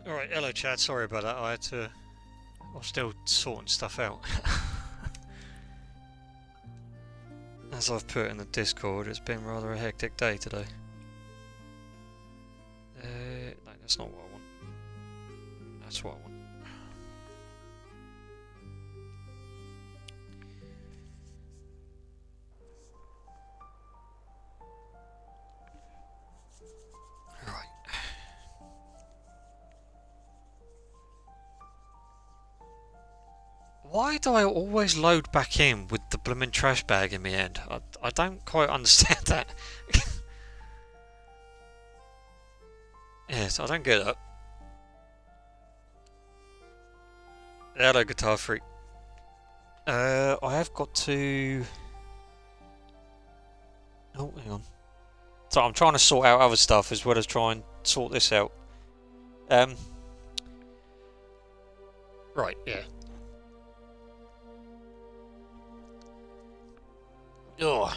Alright, hello Chad, sorry about that. I was still sorting stuff out. As I've put in the Discord, it's been rather a hectic day today. No, that's not what I want. That's what I want. Right. Why do I always load back in with the blooming trash bag in the end? I don't quite understand that. Yes, I don't get that. Hello, Guitar Freak. I have got to... Oh, hang on. So I'm trying to sort out other stuff as well as try and sort this out. Um... Right, yeah. Ugh.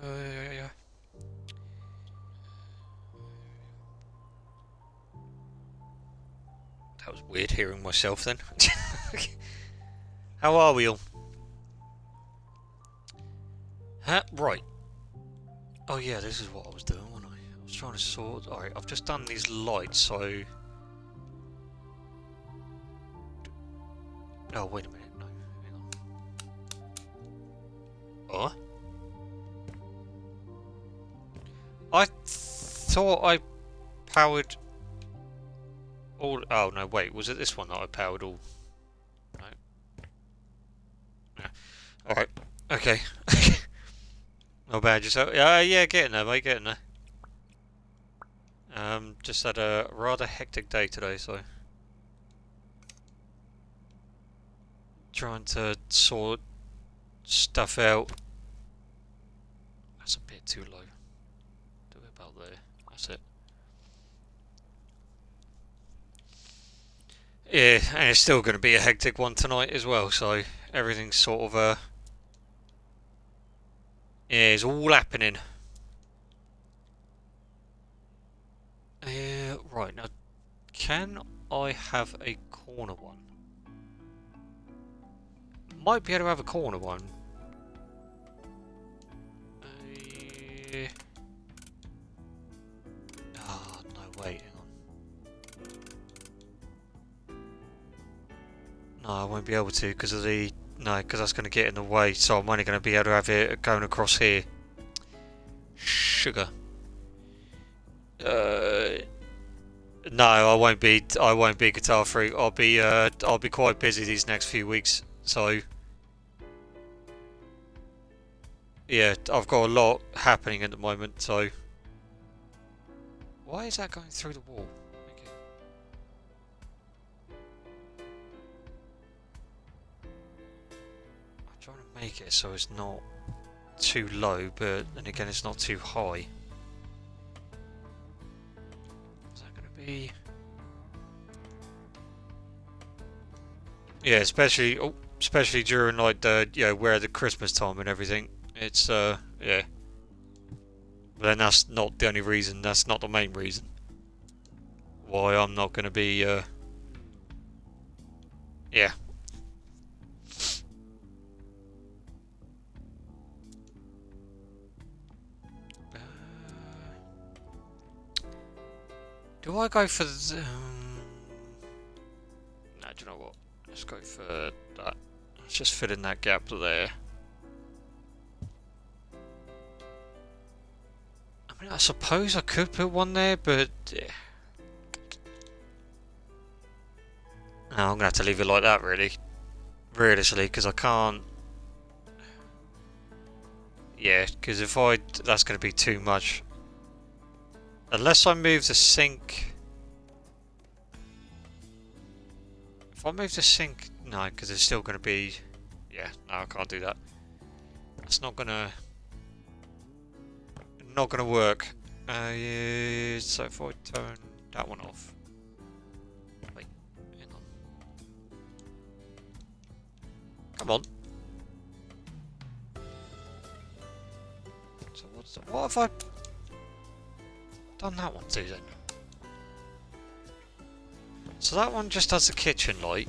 Yeah. That was weird hearing myself then. How are we all? Huh? Right. Oh yeah, this is what I was doing, wasn't I? I was trying to sort... Alright, I've just done these lights, so... Oh, wait a minute. No, hang on. What? I thought I powered all... Oh, no, wait. Was it this one that I powered all? No. Yeah. Alright. Okay. Not bad yourself. Yeah, getting there, mate, getting there. Just had a rather hectic day today, so... Trying to sort stuff out. That's a bit too low. Do it about there. That's it. Yeah, and it's still going to be a hectic one tonight as well, so everything's sort of yeah, it's all happening. Right, now, can I have a corner one? Might be able to have a corner one. Oh, no, wait, hang on. No, I won't be able to because of the... No, because that's going to get in the way, so I'm only going to be able to have it going across here. Sugar. No, I won't be. I won't be Guitar Freak. I'll be quite busy these next few weeks. So, yeah, I've got a lot happening at the moment. So, why is that going through the wall? Okay. I'm trying to make it so it's not too low, but then again, it's not too high. Is that going to be? Yeah, especially during like the where the Christmas time and everything. It's yeah. But then that's not the only reason. That's not the main reason why I'm not going to be yeah. Uh, do I go for the? No, do you know what? Let's go for that. Let's just fill in that gap there. I mean, I suppose I could put one there, but no, I'm gonna have to leave it like that, really. Realistically, because I can't. Yeah, because if that's gonna be too much. Unless I move the sink. If I move the sink, no, because it's still gonna be. Yeah, no, I can't do that. It's not gonna work. Yeah, so if I turn that one off. Wait, hang on. Come on. So what have I done that one to then? So that one just has the kitchen light.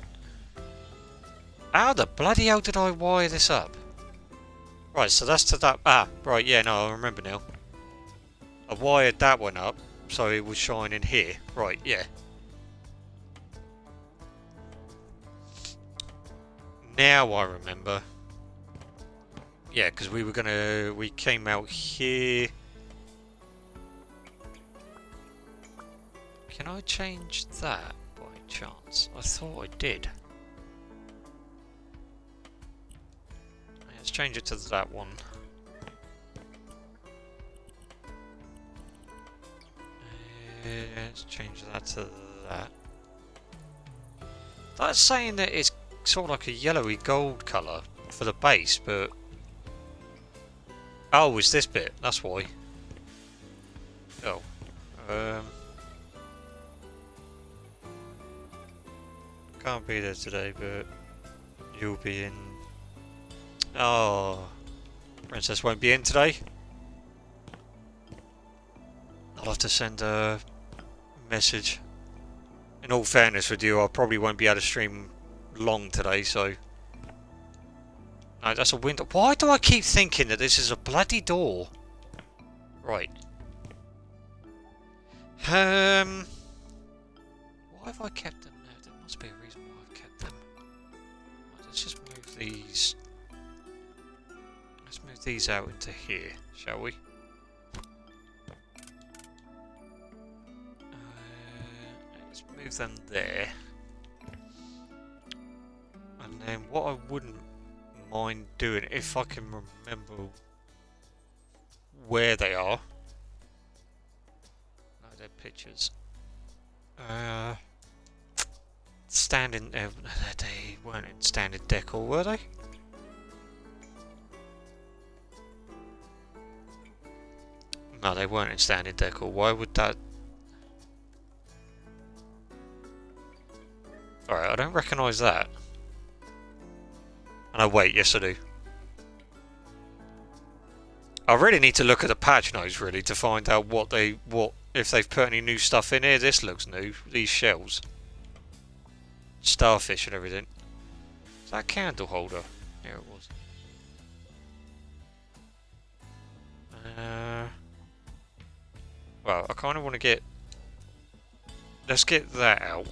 How the bloody hell did I wire this up? Right, so that's to that... Ah, right, yeah, no, I remember now. I wired that one up, so it was shining here. Right, yeah. Now I remember. Yeah, because we were gonna... We came out here. Can I change that by chance? I thought I did. Let's change it to that one. Let's change that to that. That's saying that it's sort of like a yellowy gold colour for the base, but... Oh, it's this bit, that's why. Oh. Can't be there today, but you'll be in... Oh, Princess won't be in today. I'll have to send a message. In all fairness with you, I probably won't be able to stream long today, so... No, that's a window. Why do I keep thinking that this is a bloody door? Right. Why have I kept them there? There must be a reason why I've kept them. Right, let's just move these... Let's move these out into here, shall we? Let's move them there. And then what I wouldn't mind doing, if I can remember where they are. No, they're pictures. Standing... they weren't in standard decor, were they? No, they weren't in standard decor. Why would that... Alright, I don't recognise that. And wait, yes I do. I really need to look at the patch notes really to find out what if they've put any new stuff in here. This looks new. These shells. Starfish and everything. Is that a candle holder? Yeah, it was. Well, I kind of want to get... Let's get that out.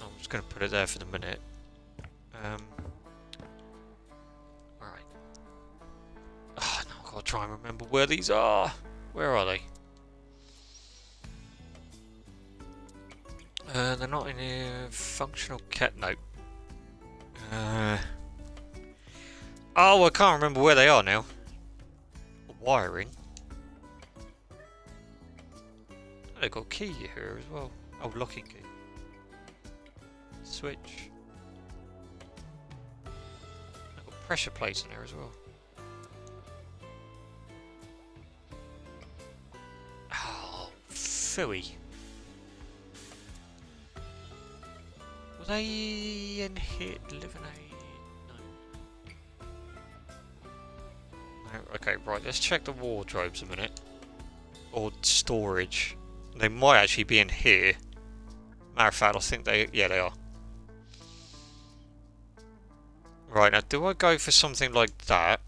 I'm just going to put it there for the minute. Alright. Oh, now I've got to try and remember where these are. Where are they? They're not in a functional cat note. Oh, I can't remember where they are now. Wiring. Oh, they've got a key here as well. Oh, locking key. Switch. They've got pressure plates in there as well. Oh, phooey. Were they in here living a... No. No, okay, right, let's check the wardrobes a minute. Or storage. They might actually be in here. Matter of fact, I think they... Yeah, they are. Right, now do I go for something like that?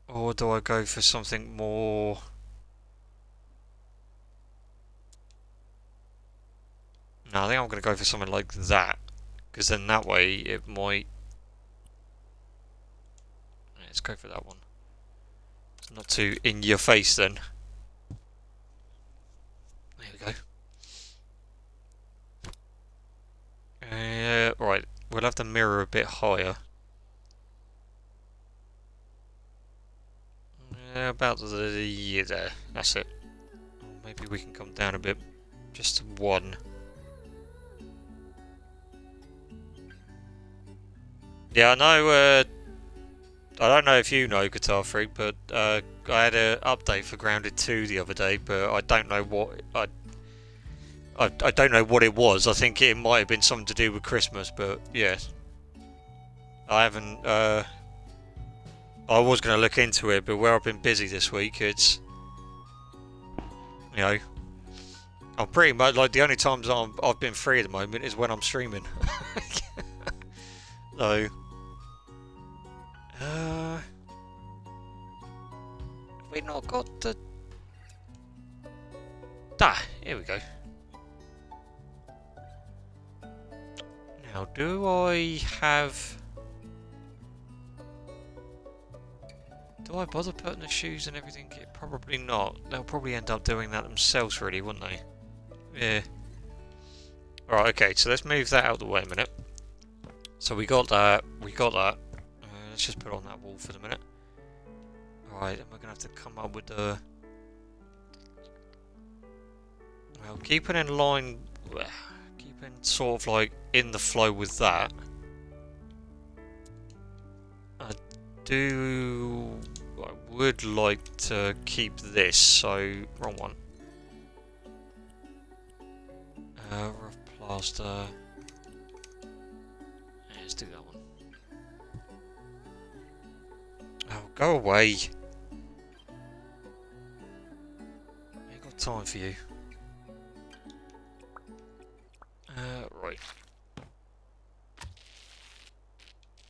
Or do I go for something more... No, I think I'm going to go for something like that. Because then that way it might... Let's go for that one. It's not too in your face then. There we go. Right, we'll have the mirror a bit higher. About the there. That's it. Maybe we can come down a bit. Just to one. Yeah, I know. I don't know if you know Guitar Freak, but I had an update for Grounded 2 the other day, but I don't know what I don't know what it was. I think it might have been something to do with Christmas, but yeah, I haven't. I I was going to look into it, but where I've been busy this week, it's, you know, I'm pretty much like the only times I've been free at the moment is when I'm streaming. So, have we not got the? Here we go. Now, do I have? Do I bother putting the shoes and everything? Probably not. They'll probably end up doing that themselves, really, wouldn't they? Yeah. Alright, okay, so let's move that out of the way a minute. So we got that. Let's just put on that wall for the minute. Alright, then we're going to have to come up with the... Well, keeping in line... Keeping sort of like in the flow with that. I would like to keep this, so... Wrong one. Rough plaster... Let's do that one. Oh, go away. I ain't got time for you. Right.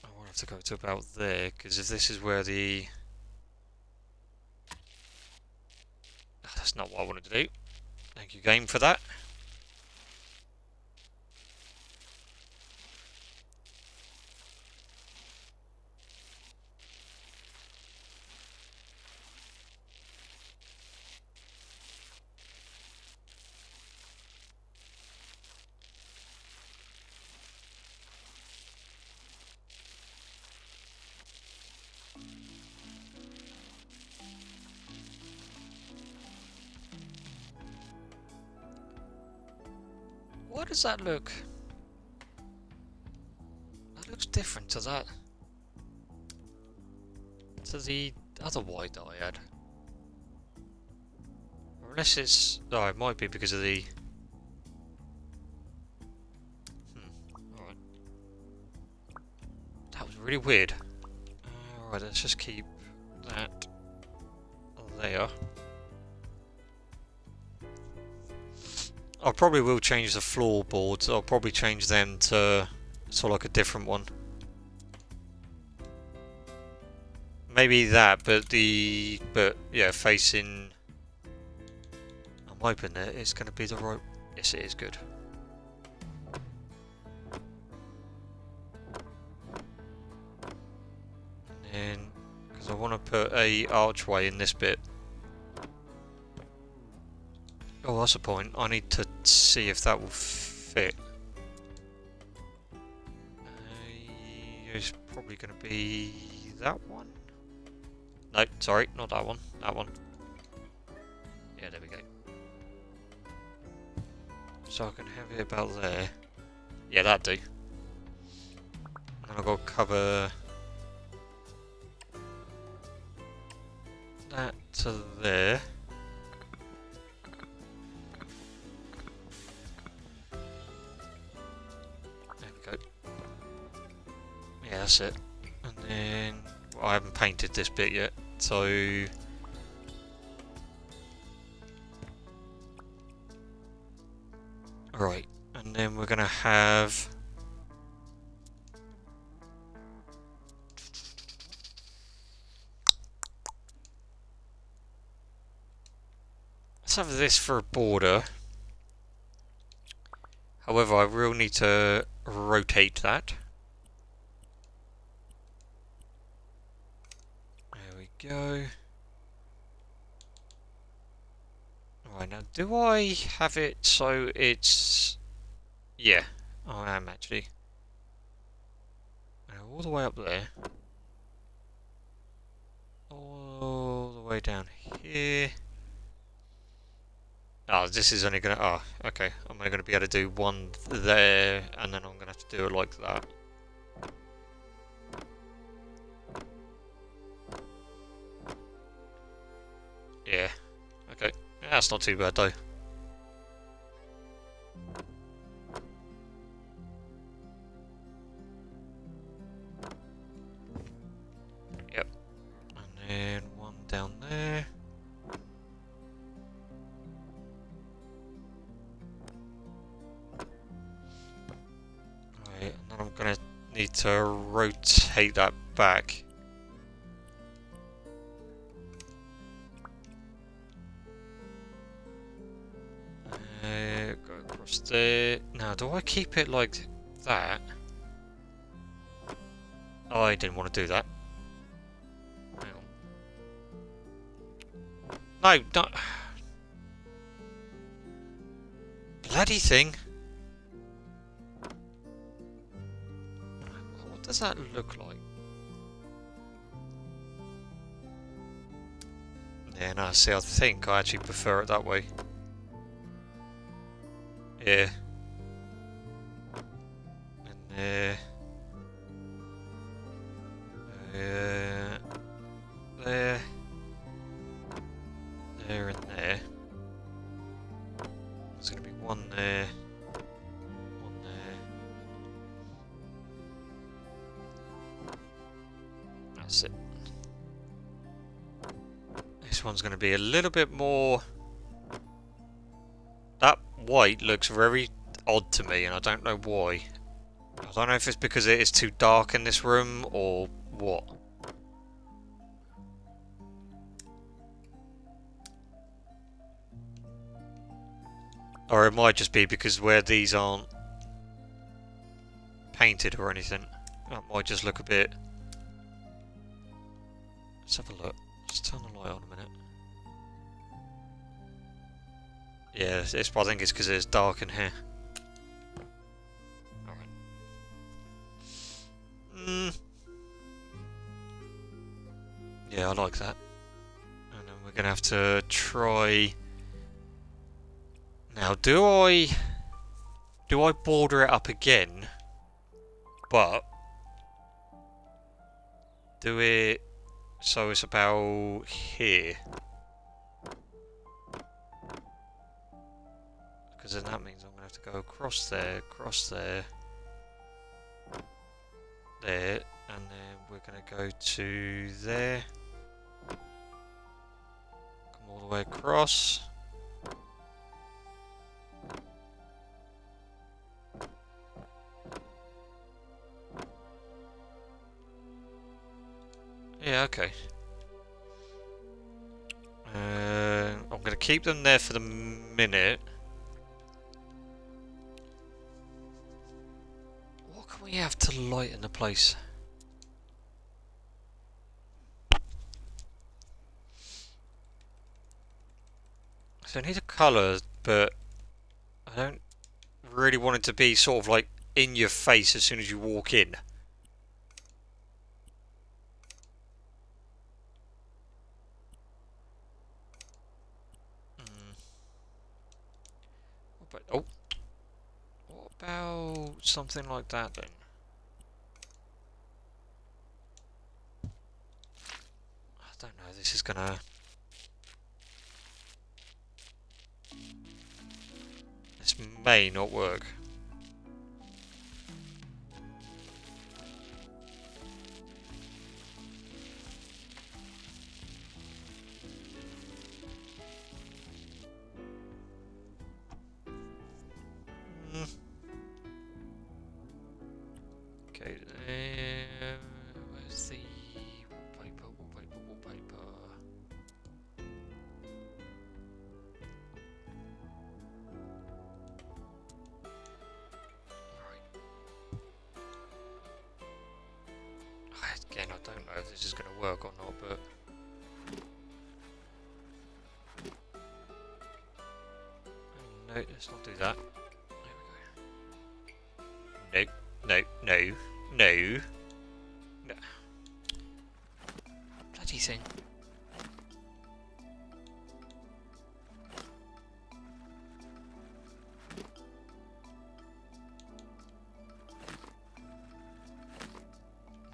I will have to go to about there, because if this is where the... That's not what I wanted to do. Thank you, game, for that. Why does that look? That looks different to that. To the other white that I had. Or unless it's... Oh, it might be because of the... Alright. That was really weird. Alright, let's just keep that there. I probably will change the floorboards. I'll probably change them to sort of like a different one. Maybe that, but yeah, facing. I'm hoping that it's going to be the right. Yes, it is good. And then, because I want to put a archway in this bit. Oh, that's a point. I need to see if that will fit. It's probably going to be that one. No, sorry, not that one. That one. Yeah, there we go. So I can have it about there. Yeah, that'd do. And I've got to cover that to there. Yeah, that's it. And then well, I haven't painted this bit yet, so right. And then we're gonna have let's have this for a border. However, I will need to rotate that. Go. Alright, now do I have it so it's... Yeah, I am actually. Now, all the way up there. All the way down here. Oh, this is only gonna... Oh, okay. I'm only gonna be able to do one there, and then I'm gonna have to do it like that. Yeah, okay. Yeah, that's not too bad though. Yep. gonna need to rotate that back. Go across there. Now, do I keep it like that? Oh, I didn't want to do that. Hang on. No, don't. Bloody thing. What does that look like? Yeah, no, see, I think I actually prefer it that way. Yeah. And there. There. There and there. There's going to be one there. One there. That's it. This one's going to be a little bit more... That white looks very odd to me, and I don't know why. I don't know if it's because it is too dark in this room, or what. Or it might just be because where these aren't painted or anything. That might just look a bit... Let's have a look. Let's turn the light on a minute. Yeah, I think it's because it's dark in here. Alright. Yeah, I like that. And then we're going to have to try... Now, do I border it up again? But... Do it... So it's about here. Because then that means I'm going to have to go across there, there, and then we're going to go to there. Come all the way across. Yeah, okay. I'm going to keep them there for the minute. What can we have to lighten the place? So I need a colour, but I don't really want it to be sort of like in your face as soon as you walk in. But oh, what about something like that then? I don't know. This is gonna. This may not work. Okay, where's the wallpaper? Right. Again, I don't know if this is going to work or not, but... No, let's not do that. There we go. No. Bloody thing.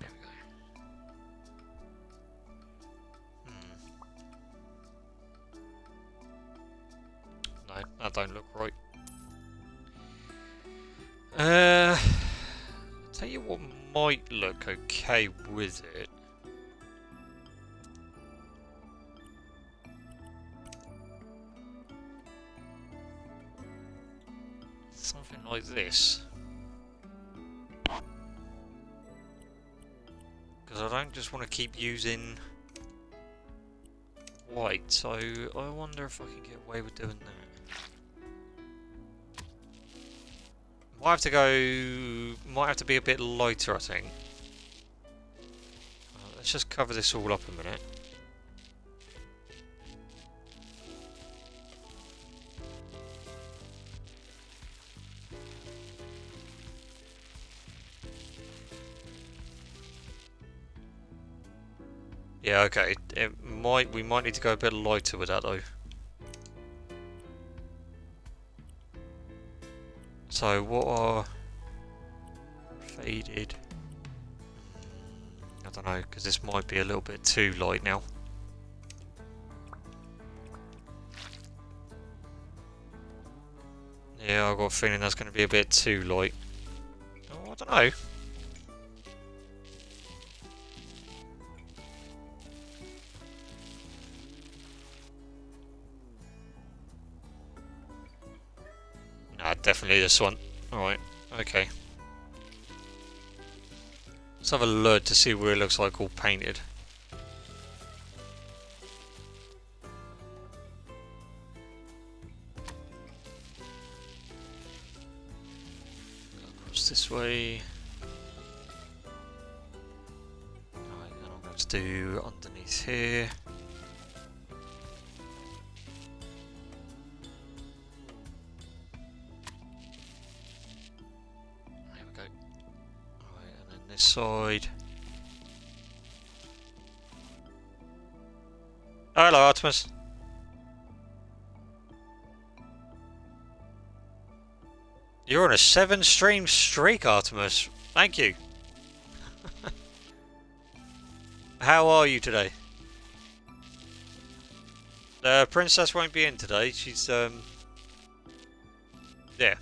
There we go. No, that don't look right. Tell you what might look okay with it. Something like this. Because I don't just want to keep using white, so I wonder if I can get away with doing that. Might have to be a bit lighter, I think. Let's just cover this all up a minute. Yeah, okay. We might need to go a bit lighter with that though. So what are faded? I don't know, because this might be a little bit too light now. Yeah, I've got a feeling that's going to be a bit too light. Oh, I don't know. Nah, definitely this one. Alright, okay. Let's have a look to see where it looks like all painted. Across this way. Alright, then I'm going to do underneath here. This side. Oh, hello, Artemis. You're on a 7-stream streak, Artemis. Thank you. How are you today? The princess won't be in today. She's yeah.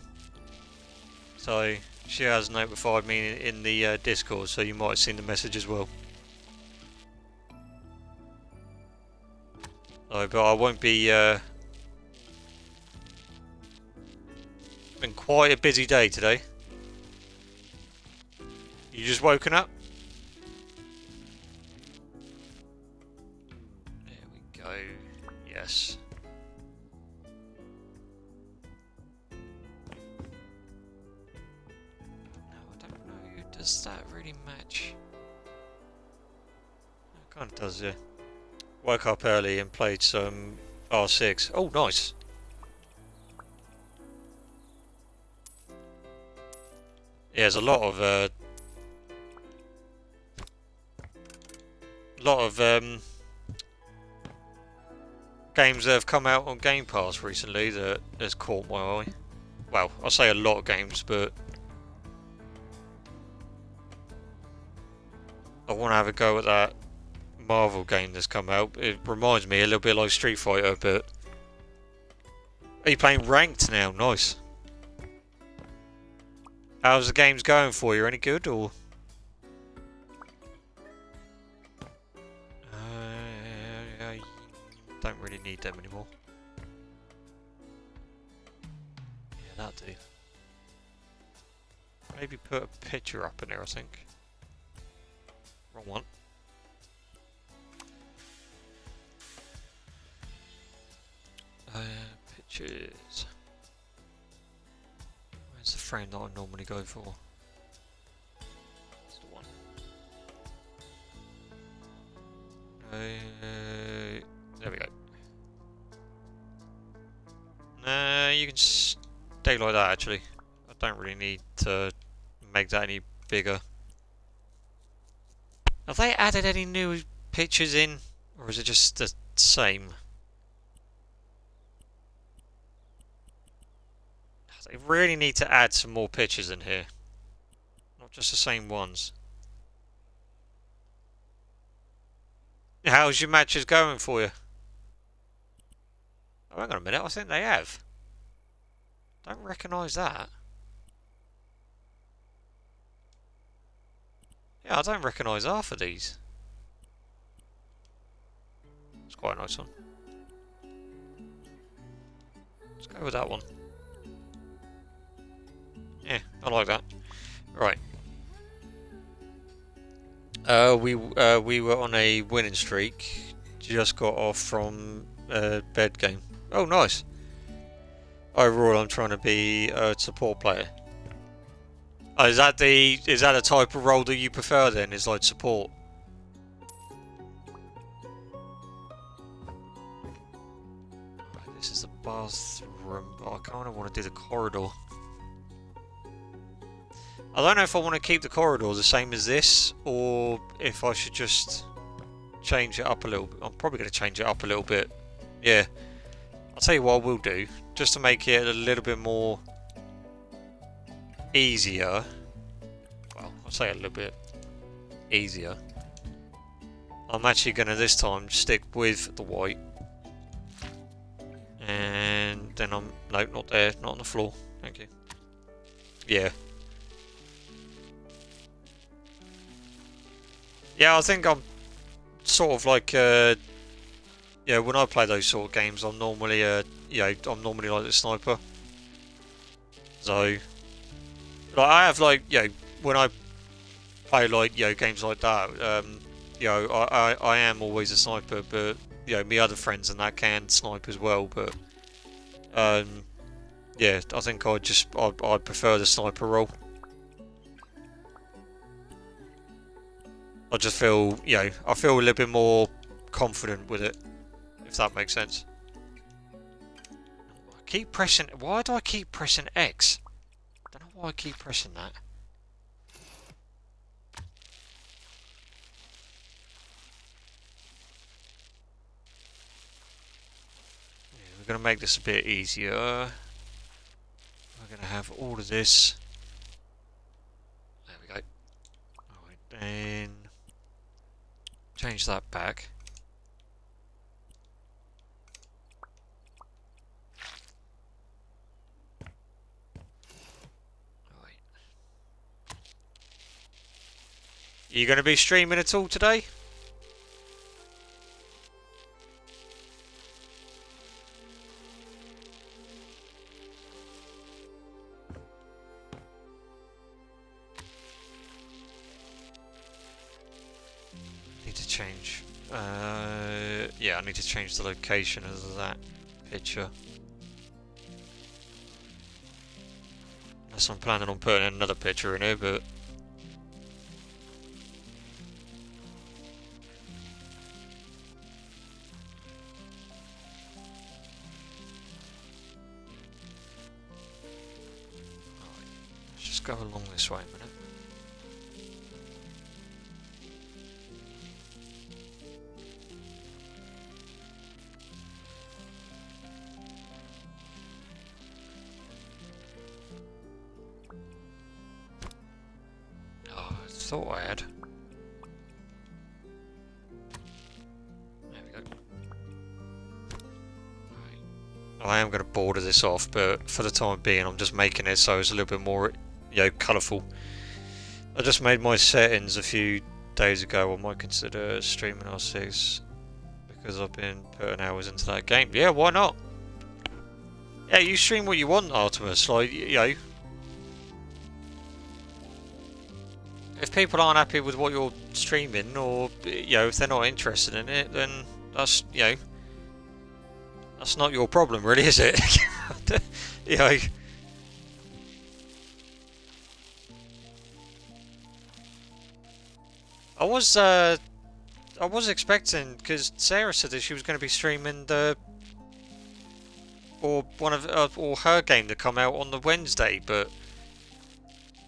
So she has notified me in the Discord, so you might have seen the message as well. Oh, but I won't be. Been quite a busy day today. You just woken up? There we go. Yes. Does that really match? It kind of does, yeah. Woke up early and played some R6. Oh, nice. Yeah, there's a lot of games that have come out on Game Pass recently that has caught my eye. Well, I say a lot of games, but I want to have a go at that Marvel game that's come out. It reminds me a little bit like Street Fighter, but... Are you playing ranked now? Nice. How's the games going for you? Any good, or...? I don't really need them anymore. Yeah, that'll do. Maybe put a picture up in there, I think. Wrong one. Pictures. Where's the frame that I normally go for? That's the one. There we go. Nah, you can stay like that actually. I don't really need to make that any bigger. Have they added any new pictures in? Or is it just the same? They really need to add some more pictures in here. Not just the same ones. How's your matches going for you? Oh, hang on a minute, I think they have. Don't recognise that. Yeah, I don't recognise half of these. It's quite a nice one. Let's go with that one. Yeah, I like that. Right. We were on a winning streak. Just got off from a bed game. Oh, nice. Overall, I'm trying to be a support player. Oh, is that a type of role that you prefer then? Is like support? Right, this is the bathroom, but I kind of want to do the corridor. I don't know if I want to keep the corridor the same as this, or if I should just change it up a little bit. I'm probably going to change it up a little bit. Yeah. I'll tell you what I will do, just to make it a little bit more easier. Well, I'll say a little bit easier. I'm actually going to this time stick with the white. And then no, not there, not on the floor. Thank you. Yeah. Yeah, I think I'm sort of like, yeah, when I play those sort of games, I'm normally, I'm normally like the sniper. So, like, I have like, when I play like, games like that, I am always a sniper, but, me other friends and that can snipe as well, but, yeah, I think I prefer the sniper role. I just feel, I feel a little bit more confident with it, if that makes sense. I keep pressing, why do I keep pressing X? I don't know why I keep pressing that. Yeah, we're going to make this a bit easier. We're going to have all of this. There we go. Alright, then change that back. Alright. Are you going to be streaming at all today? Change. Yeah, I need to change the location of that picture. Unless I'm planning on putting another picture in here, but... Alright, let's just go along this way a minute. Thought I had. There we go. Right. I am going to border this off, but for the time being I'm just making it so it's a little bit more, colourful. I just made my settings a few days ago. I might consider streaming R6 because I've been putting hours into that game. Yeah, why not? Yeah, you stream what you want, Artemis. Like, if people aren't happy with what you're streaming, or if they're not interested in it, then that's that's not your problem, really, is it? I was expecting, because Sarah said that she was going to be streaming or one of or her game to come out on the Wednesday, but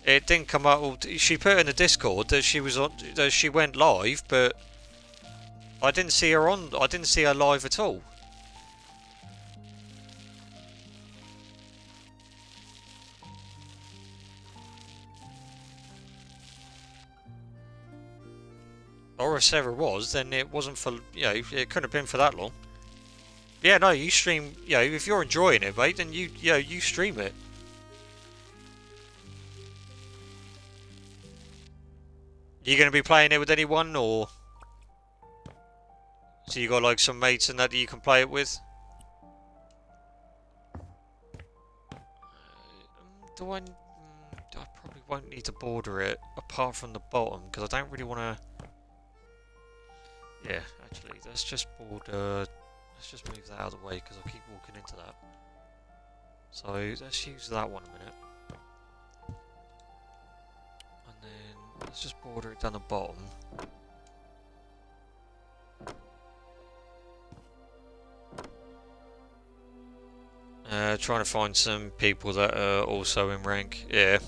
it didn't come out. She put in the Discord that she was on, that she went live, but I didn't see her on. I didn't see her live at all. Or if Sarah was, then it wasn't for, it couldn't have been for that long. Yeah, no, you stream, if you're enjoying it, mate, then you stream it. You going to be playing it with anyone, or so you got like some mates and that you can play it with? Do I? I probably won't need to border it apart from the bottom because I don't really want to. Yeah, actually, let's just border. Let's just move that out of the way because I keep walking into that. So let's use that one a minute. And then let's just border it down the bottom. Trying to find some people that are also in rank. Yeah.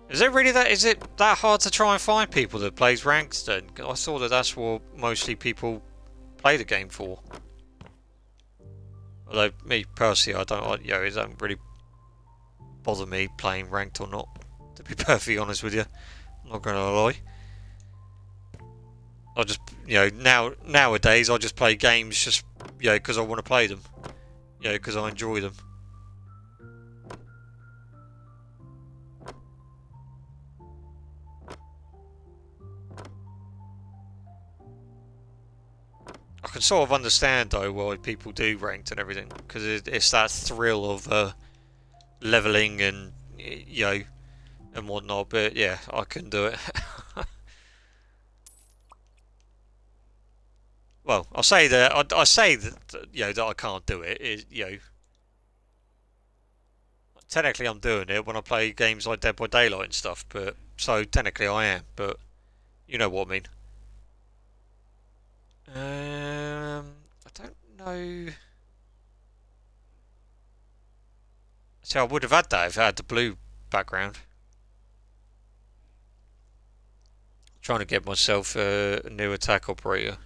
Is it that hard to try and find people that plays ranks then? I thought that that's what mostly people play the game for. Although me personally, it don't really bother me playing ranked or not. To be perfectly honest with you, I'm not gonna lie. I just, nowadays I just play games just, because I want to play them. Because I enjoy them. I can sort of understand though why people do ranked and everything, because it's that thrill of leveling and and whatnot. But yeah, I can do it. Well, I say that that I can't do it. Technically I'm doing it when I play games like Dead by Daylight and stuff. But so technically I am, but you know what I mean. I don't know. See, I would have had that if I had the blue background. Trying to get myself a new attack operator.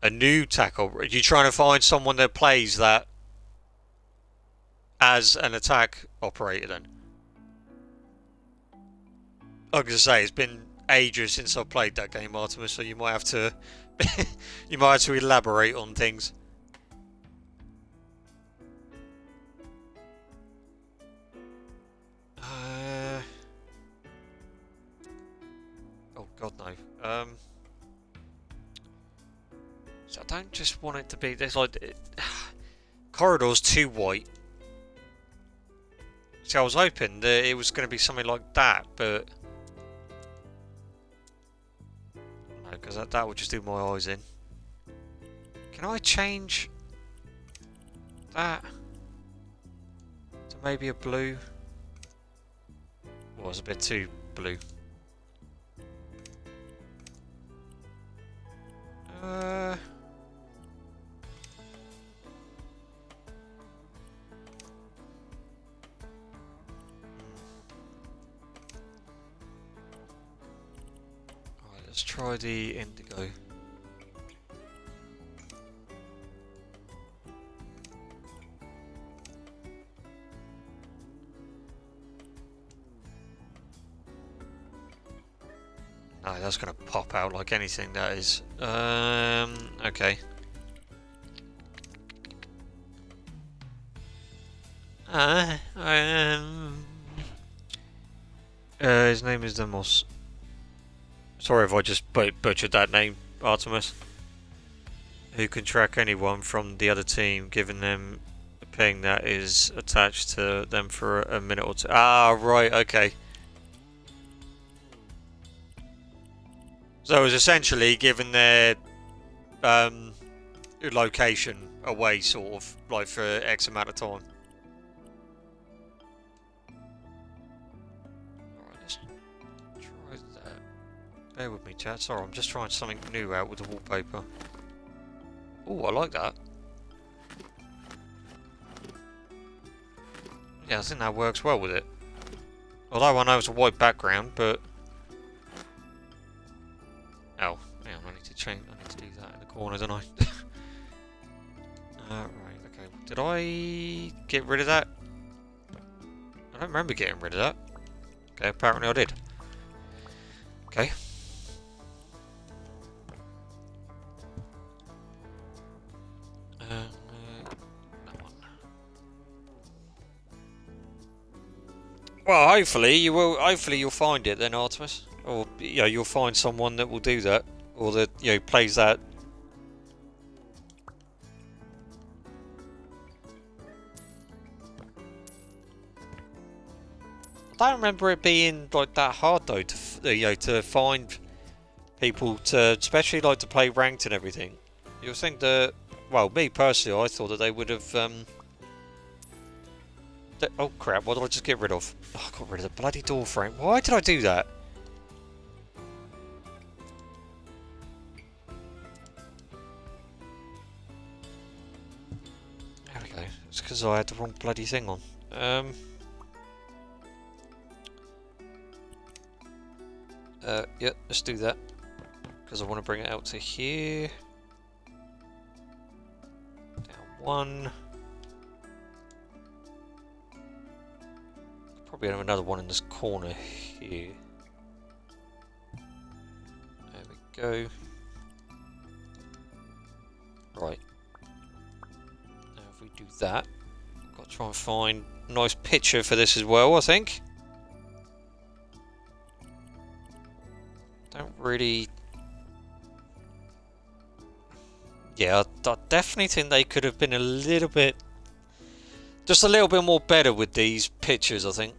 A new attack operator. You trying to find someone that plays that as an attack operator then? Like I say, it's been ages since I played that game, Artemis, so you might have to elaborate on things. Oh God, no. So I don't just want it to be. There's like corridors too white. See, I was hoping that it was going to be something like that, but no, because that would just do my eyes in. Can I change that to maybe a blue? Well, it's a bit too blue. Alright, let's try the indigo. No, that's going to pop out like anything, that is. Okay. His name is Demos. Sorry if I just butchered that name, Artemis. Who can track anyone from the other team, giving them a ping that is attached to them for a minute or two. Ah, right, okay. So it was essentially giving their location away, sort of, like for X amount of time. Alright, let's try that. Bear with me, chat. Sorry, I'm just trying something new out with the wallpaper. Oh, I like that. Yeah, I think that works well with it. Although I know it's a white background, but... Oh, hang on, I need to change. I need to do that in the corner, don't I? Right, okay. Did I get rid of that? I don't remember getting rid of that. Okay, apparently I did. Okay. That one. Well, hopefully you will. Hopefully you'll find it then, Artemis. Or you'll find someone that will do that, or that plays that. I don't remember it being like that hard though to to find people to, especially like to play ranked and everything. You'll think that, well, me personally, I thought that they would have, oh crap, what did I just get rid of? Oh, I got rid of the bloody door frame. Why did I do that? There we go. It's because I had the wrong bloody thing on. Yeah, let's do that. Because I want to bring it out to here. Down one. Probably have another one in this corner here. There we go. Right. Now if we do that, I've got to try and find a nice picture for this as well, I think. Don't really... Yeah, I definitely think they could have been a little bit... Just a little bit more better with these pictures, I think.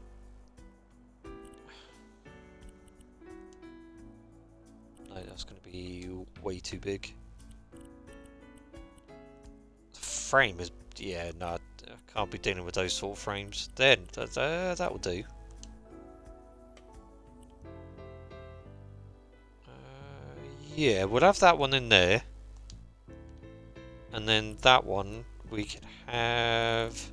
No, that's going to be way too big. The frame is... Yeah, no, I can't be dealing with those sort of frames. Then, that will do. Yeah, we'll have that one in there. And then that one, we can have...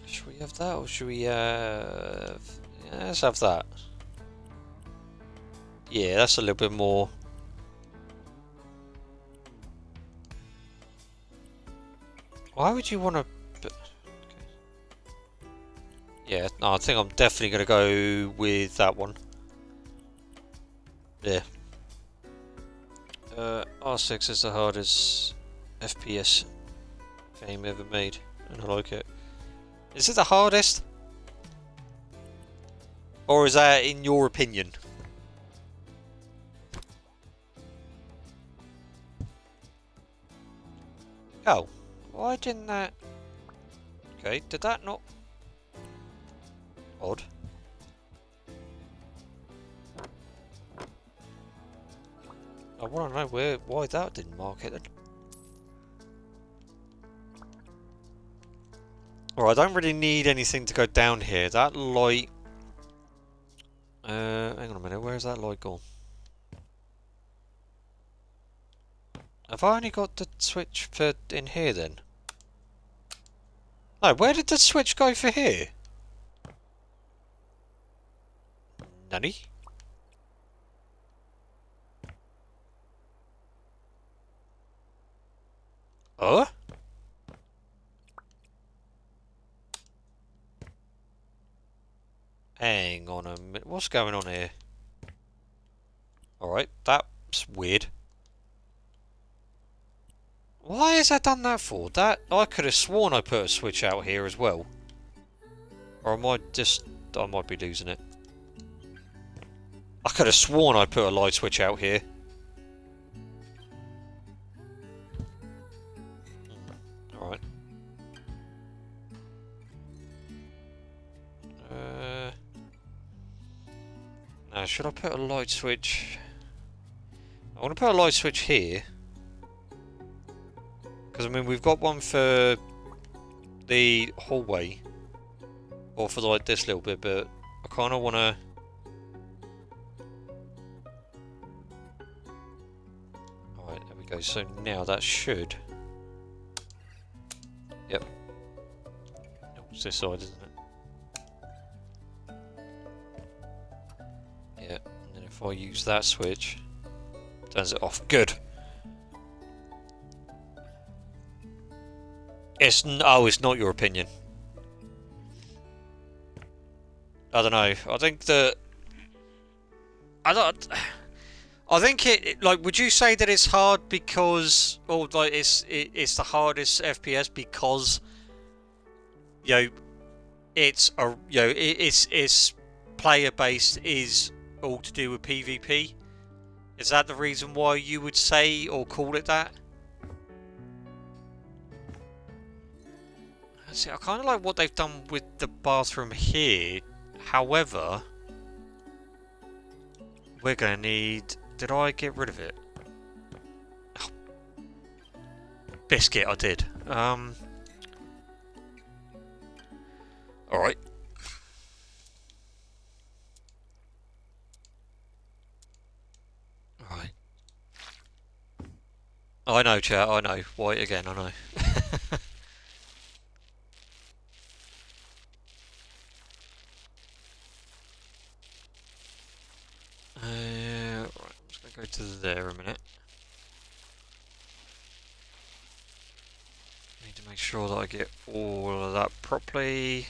Should we have that, or should we have... Yeah, let's have that. Yeah, that's a little bit more... Why would you want to... Okay. Yeah, no, I think I'm definitely going to go with that one. Yeah. R6 is the hardest FPS game ever made, and I like it. Is it the hardest? Or is that in your opinion? Oh. Why didn't that... Okay, did that not... Odd. I want to know why that didn't mark it then. Alright, I don't really need anything to go down here. That light... hang on a minute, where's that light gone? Have I only got the switch for in here then? No, where did the switch go for here? Nani? Oh? Hang on a minute, what's going on here? Alright, that's weird. Why has that done that for? That I could have sworn I put a switch out here as well. Or am I just... I might be losing it. I could have sworn I put a light switch out here. Alright. Now, should I put a light switch... I want to put a light switch here. Because, I mean, we've got one for the hallway. Or for, like, this little bit, but I kind of want to... Alright, there we go. So now that should... Yep. Oh, it's this side, isn't it? Yeah, and then if I use that switch... Turns it off. Good! It's not your opinion. I don't know. I think that I think it like. Would you say that it's hard because, or like it's the hardest FPS because it's a it's player based is all to do with PvP? Is that the reason why you would say or call it that? See, I kind of like what they've done with the bathroom here. However, we're going to need... Did I get rid of it? Oh, biscuit, I did. Alright. Alright. I know, chat, I know. White again, I know. Right, I'm just going to go to there a minute. Need to make sure that I get all of that properly.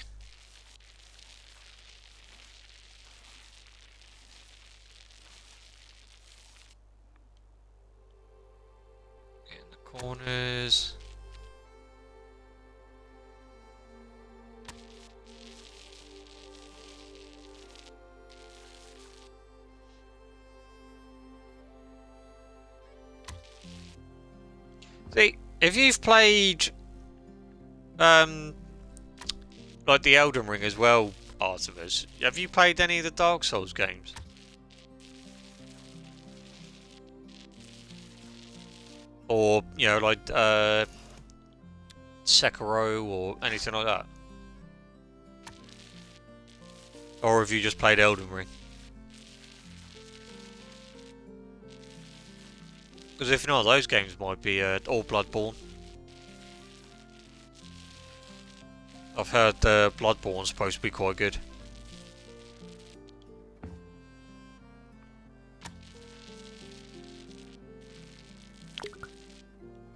Get in the corners. See, if you've played like the Elden Ring as well, Artemis, have you played any of the Dark Souls games? Or, you know, like Sekiro or anything like that? Or have you just played Elden Ring? Because if not, those games might be all Bloodborne. I've heard Bloodborne's supposed to be quite good.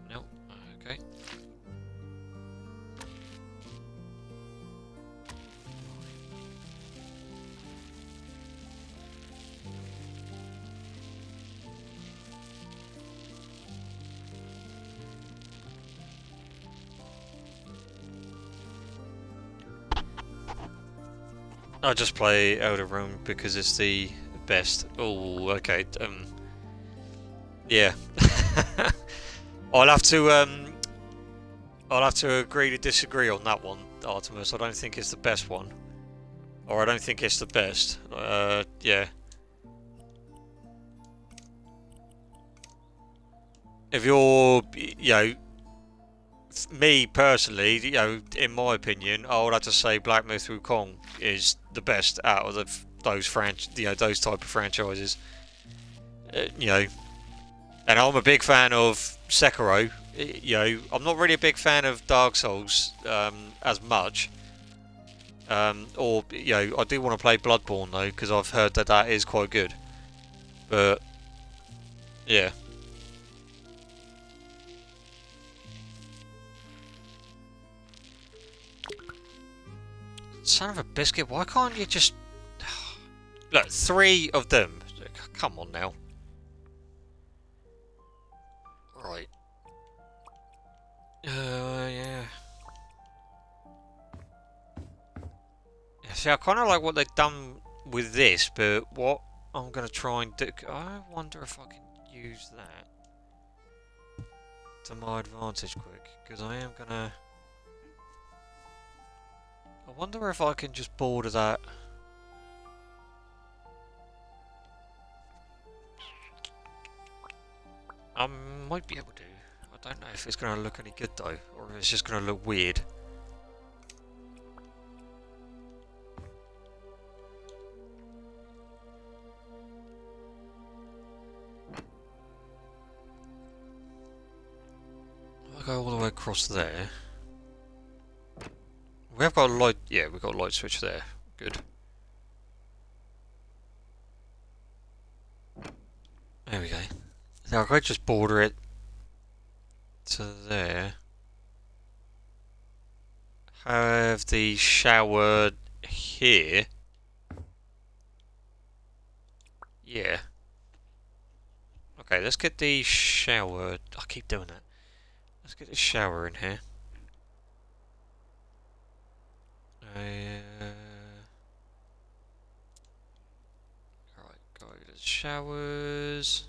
No, okay. I just play Elden Ring because it's the best. Oh, okay. Yeah. I'll have to agree to disagree on that one, Artemis. I don't think it's the best one, or I don't think it's the best. Yeah. If you're, you know, me personally, you know, in my opinion, I would have to say Black Myth Wukong is the best out of those those type of franchises. You know, and I'm a big fan of Sekiro. You know, I'm not really a big fan of Dark Souls as much. Or you know, I do want to play Bloodborne though because I've heard that that is quite good. But yeah. Son of a biscuit, why can't you just... Look, 3 of them. Come on now. Right. Yeah. Yeah, see, I kind of like what they've done with this, but what I'm going to try and do... I wonder if I can use that to my advantage quick, because I am going to... I wonder if I can just border that... I might be able to. I don't know if it's going to look any good though, or if it's just going to look weird. I'll go all the way across there. We have got a light, yeah, we've got a light switch there. Good. There we go. Now I could just border it to there. Have the shower here. Yeah. Okay, let's get the shower. I keep doing that. Let's get the shower in here. Alright, go to the showers.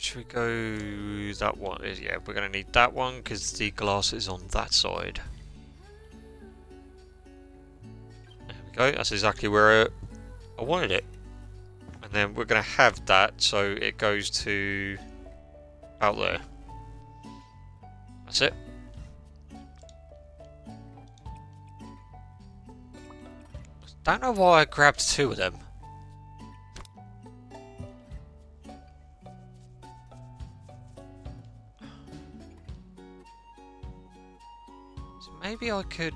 should we go that one? Yeah, we're going to need that one because the glass is on that side. There we go. That's exactly where I wanted it. And then we're going to have that so it goes to out there. That's it. Don't know why I grabbed two of them. So maybe I could...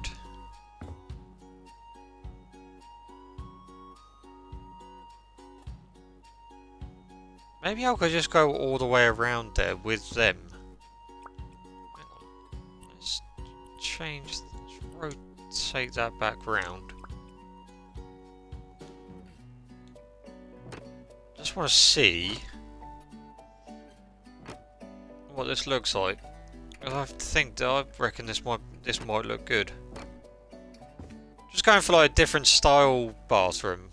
Maybe I could just go all the way around there with them. Hang on. Let's change... Let's rotate that back round. Just want to see what this looks like. I reckon this might look good. Just going for like a different style bathroom.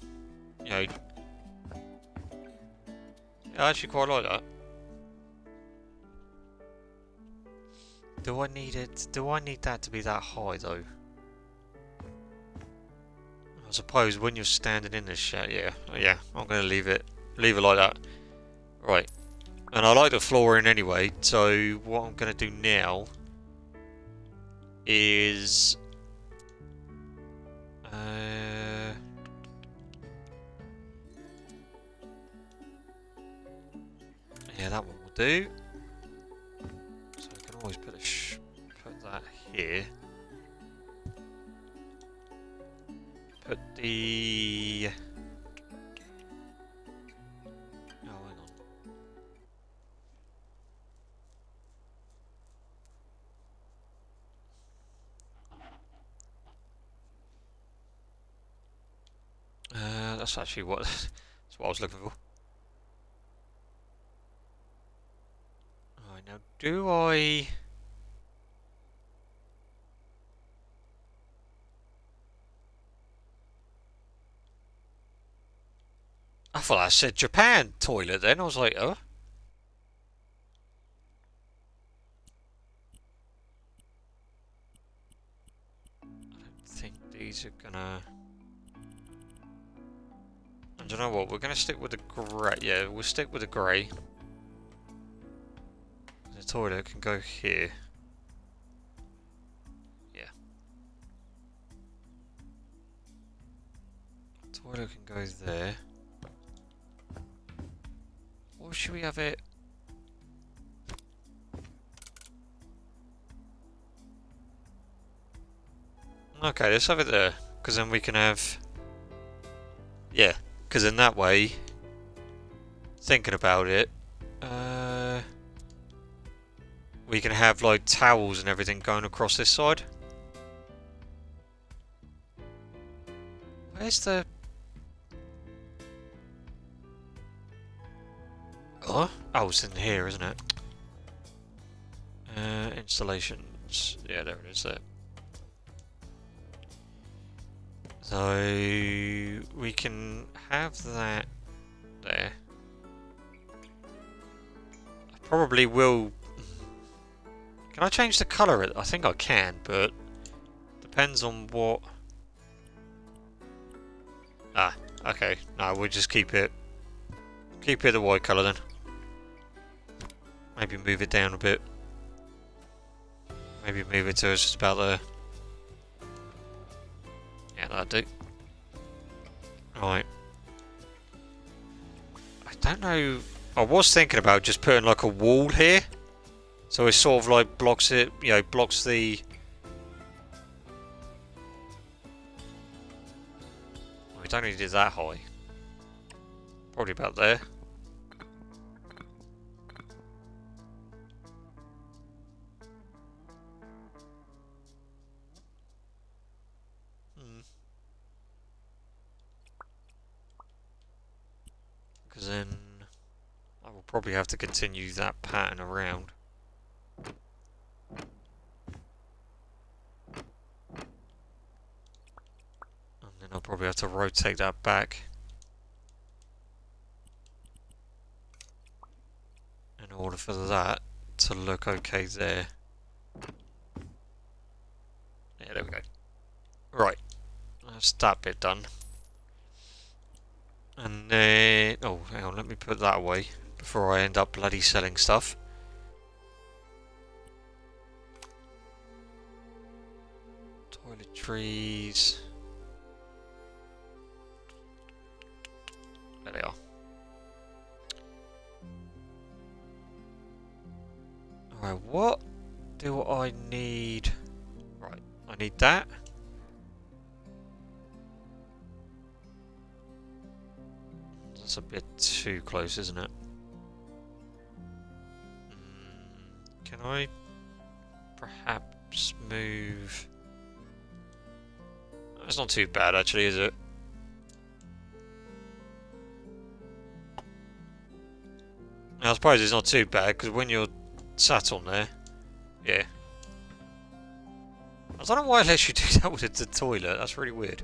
You know. Yeah, I actually quite like that. Do I need it? Do I need that to be that high though? I suppose when you're standing in this shit, yeah, I'm gonna leave it like that. Right. And I like the flooring anyway, so what I'm going to do now is... yeah, that one will do. So I can always put that here. Put the... that's actually that's what I was looking for. Alright, now do I... I thought I said Japan toilet then, I was like, oh. I don't think these are gonna... I don't know what, we're going to stick with the grey. Yeah, we'll stick with the grey. The toilet can go here. Yeah. The toilet can go there. Or should we have it? Okay, let's have it there. Because then we can have... Yeah. Because in that way, thinking about it, we can have like towels and everything going across this side. Where's the... Oh, it's in here, isn't it? Installations. Yeah, there it is there. So we can have that there. I probably will... Can I change the colour? I think I can, but depends on what... Ah, okay. No, we'll just keep it the white colour then. Maybe move it down a bit. Maybe move it to just about there. Yeah, that'll do. Right. I don't know. I was thinking about just putting like a wall here. So it sort of like blocks it, you know, blocks the... We don't need it that high. Probably about there. Because then I will probably have to continue that pattern around. And then I'll probably have to rotate that back. And order for that to look okay there. Yeah, there we go. Right, that's that bit done. And then, oh, hang on, let me put that away before I end up bloody selling stuff. Toiletries. There they are. Alright, what do I need? Right, I need that. That's a bit too close, isn't it? Can I perhaps move? That's not too bad, actually, is it? I suppose it's not too bad, because when you're sat on there, yeah. I don't know why it lets you do that with the toilet, that's really weird.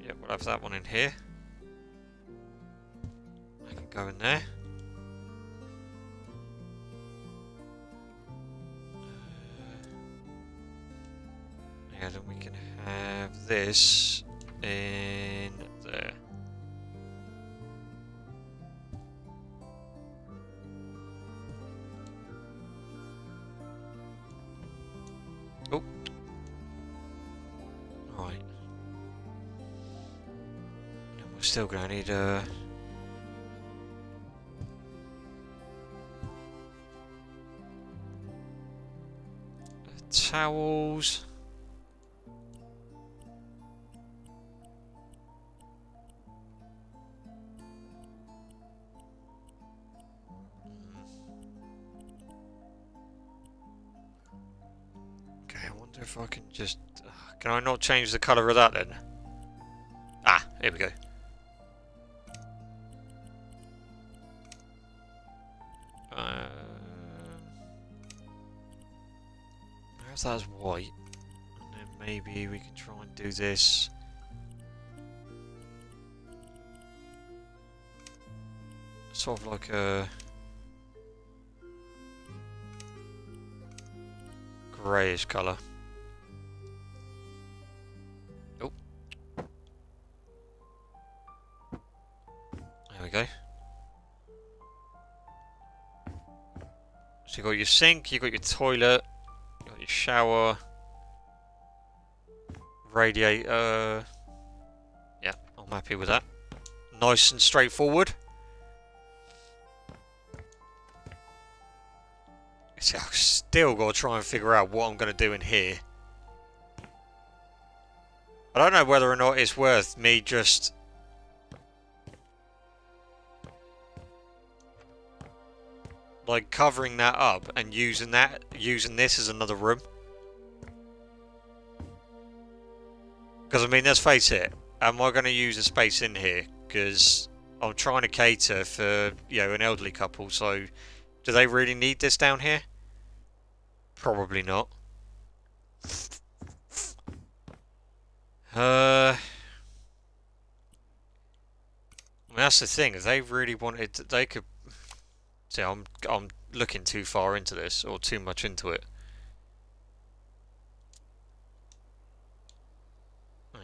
Yeah, we'll have that one in here. I can go in there. Yeah, then we can have this in there. Oh. Right. And we're still going to need towels. Okay, I wonder if I can just... can I not change the colour of that then? Ah, here we go. How's that as white? And then maybe we can try and do this. Sort of like a greyish colour. Oh. There we go. So you got your sink, you got your toilet, you got your shower, radiator. Yeah, I'm happy with that. Nice and straightforward. See, I've still got to try and figure out what I'm going to do in here. I don't know whether or not it's worth me just... like covering that up and using this as another room. Because I mean, let's face it, am I going to use a space in here? Because I'm trying to cater for, you know, an elderly couple, so do they really need this down here? Probably not. I mean, that's the thing, if they really wanted to, they could... See, I'm looking too far into this, or too much into it.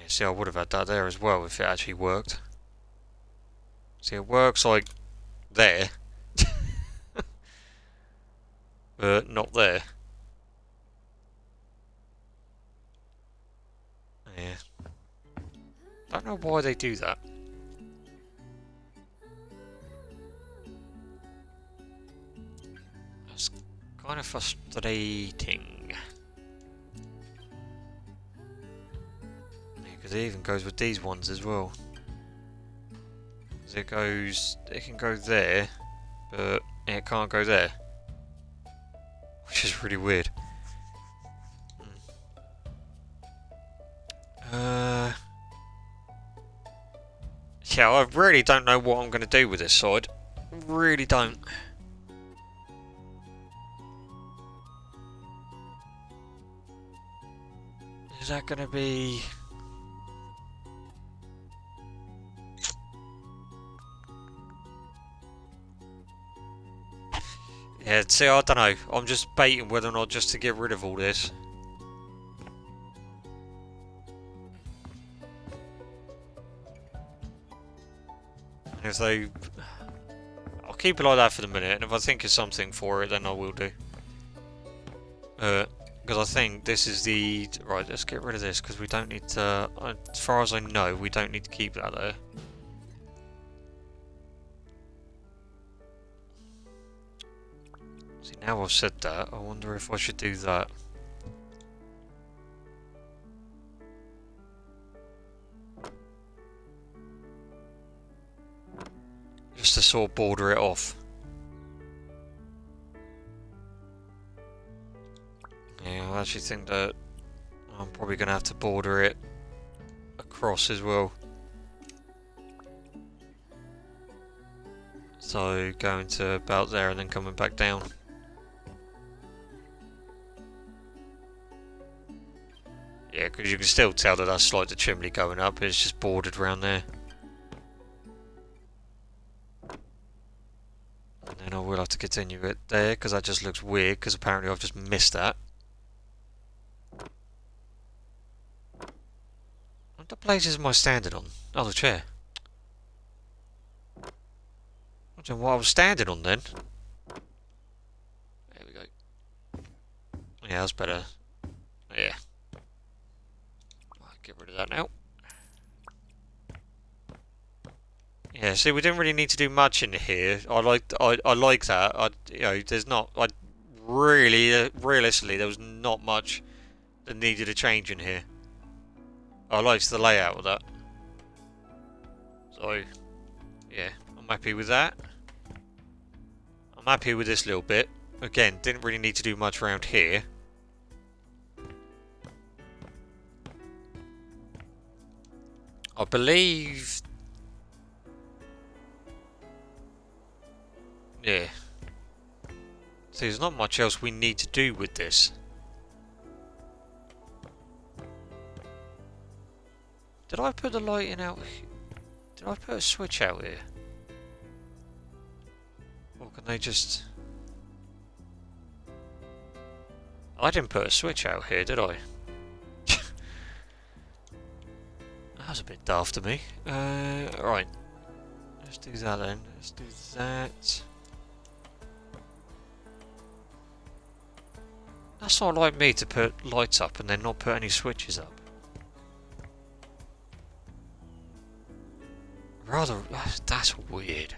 See, I would have had that there as well if it actually worked. See, it works like there, but not there. Yeah. Don't know why they do that. That's kind of frustrating. Because it even goes with these ones as well. It can go there, but it can't go there. Which is really weird. Yeah, I really don't know what I'm going to do with this side. Really don't. Is that going to be... Yeah, see, I don't know. I'm just baiting whether or not just to get rid of all this. And if they... I'll keep it like that for the minute, and if I think of something for it, then I will do. Because I think this is the... Right, let's get rid of this, because we don't need to... As far as I know, we don't need to keep that there. See, now I've said that, I wonder if I should do that. Just to sort of border it off. Yeah, I actually think that I'm probably going to have to border it across as well. So going to about there and then coming back down. Yeah, because you can still tell that that's like the chimney going up, it's just bordered around there. And then I will have to continue it there, because that just looks weird, because apparently I've just missed that. What the places am I standing on? Oh, the chair. I don't know what I was standing on then. There we go. Yeah, that's better. Yeah. I'll get rid of that now. Yeah, see, we didn't really need to do much in here. I like that. You know, there's not. Realistically, there was not much that needed a change in here. I liked the layout of that. So, yeah, I'm happy with that. I'm happy with this little bit. Again, didn't really need to do much around here. I believe... Yeah. So there's not much else we need to do with this. Did I put the lighting out? Did I put a switch out here? Or can they just... I didn't put a switch out here, did I? That was a bit daft of me. Right. Let's do that then. Let's do that. That's not like me to put lights up and then not put any switches up. Rather, that's weird.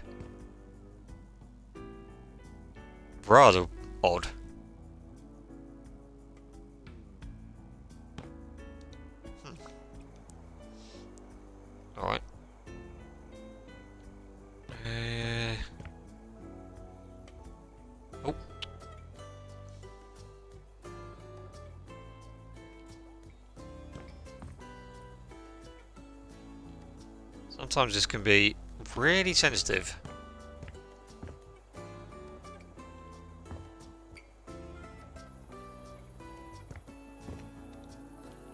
Rather odd. Alright. Oh. Sometimes this can be really sensitive.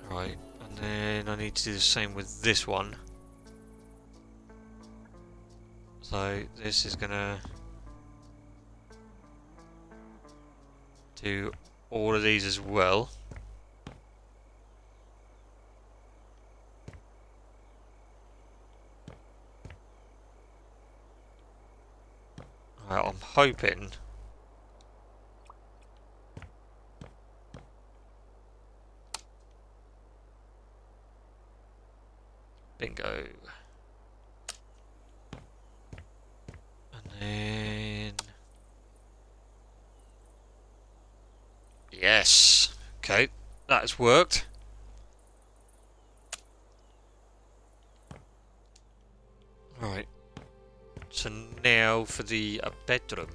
Right, and then I need to do the same with this one. So this is gonna do all of these as well. Right, I'm hoping bingo. And then yes. Okay, that has worked. Right. So now for the bedroom.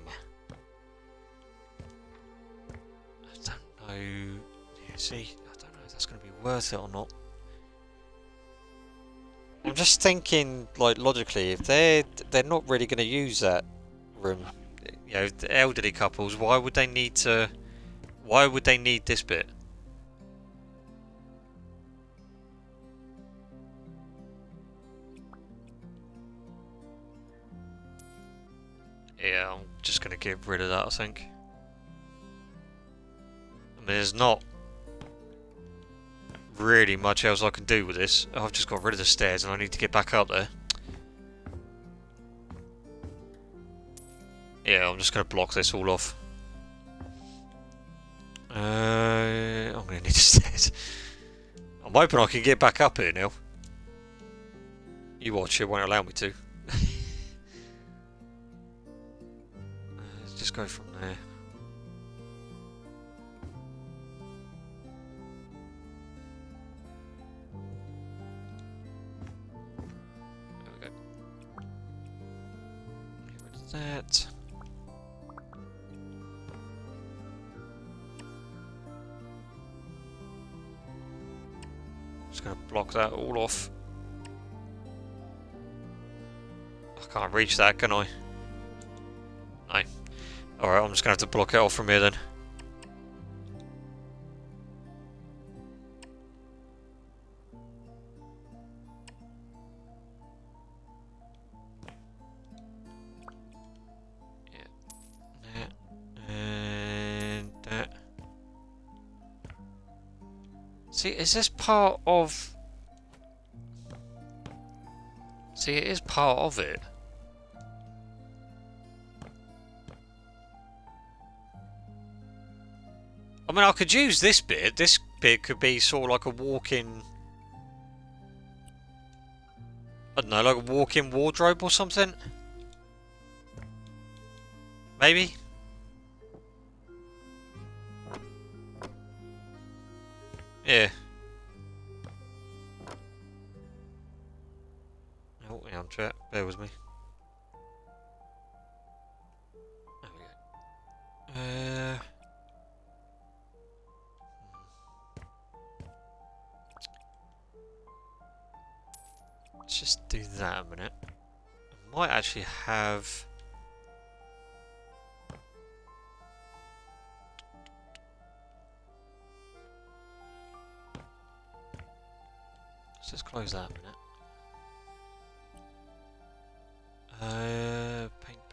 I don't know. Yeah, see, I don't know if that's going to be worth it or not. I'm just thinking, like, logically, if they're not really going to use that room, you know, the elderly couples, why would they need to? Why would they need this bit? Yeah, I'm just going to get rid of that, I think. There's not really much else I can do with this. Oh, I've just got rid of the stairs and I need to get back up there. Yeah, I'm just going to block this all off. I'm going to need the stairs. I'm hoping I can get back up here now. You watch, it won't allow me to. Let's just go from there. There we go. Get rid of that. Just going to block that all off. I can't reach that, can I? No. Alright, I'm just going to have to block it off from here then. Yeah. That. And that. See, is this part of... See, it is part of it. I mean, I could use this bit. This bit could be sort of like a walk-in... I don't know, like a walk-in wardrobe or something? Maybe? Yeah. Oh, yeah, I'm chat. Bear with me. There we go. Let's just do that a minute. I might actually have... Let's just close that a minute.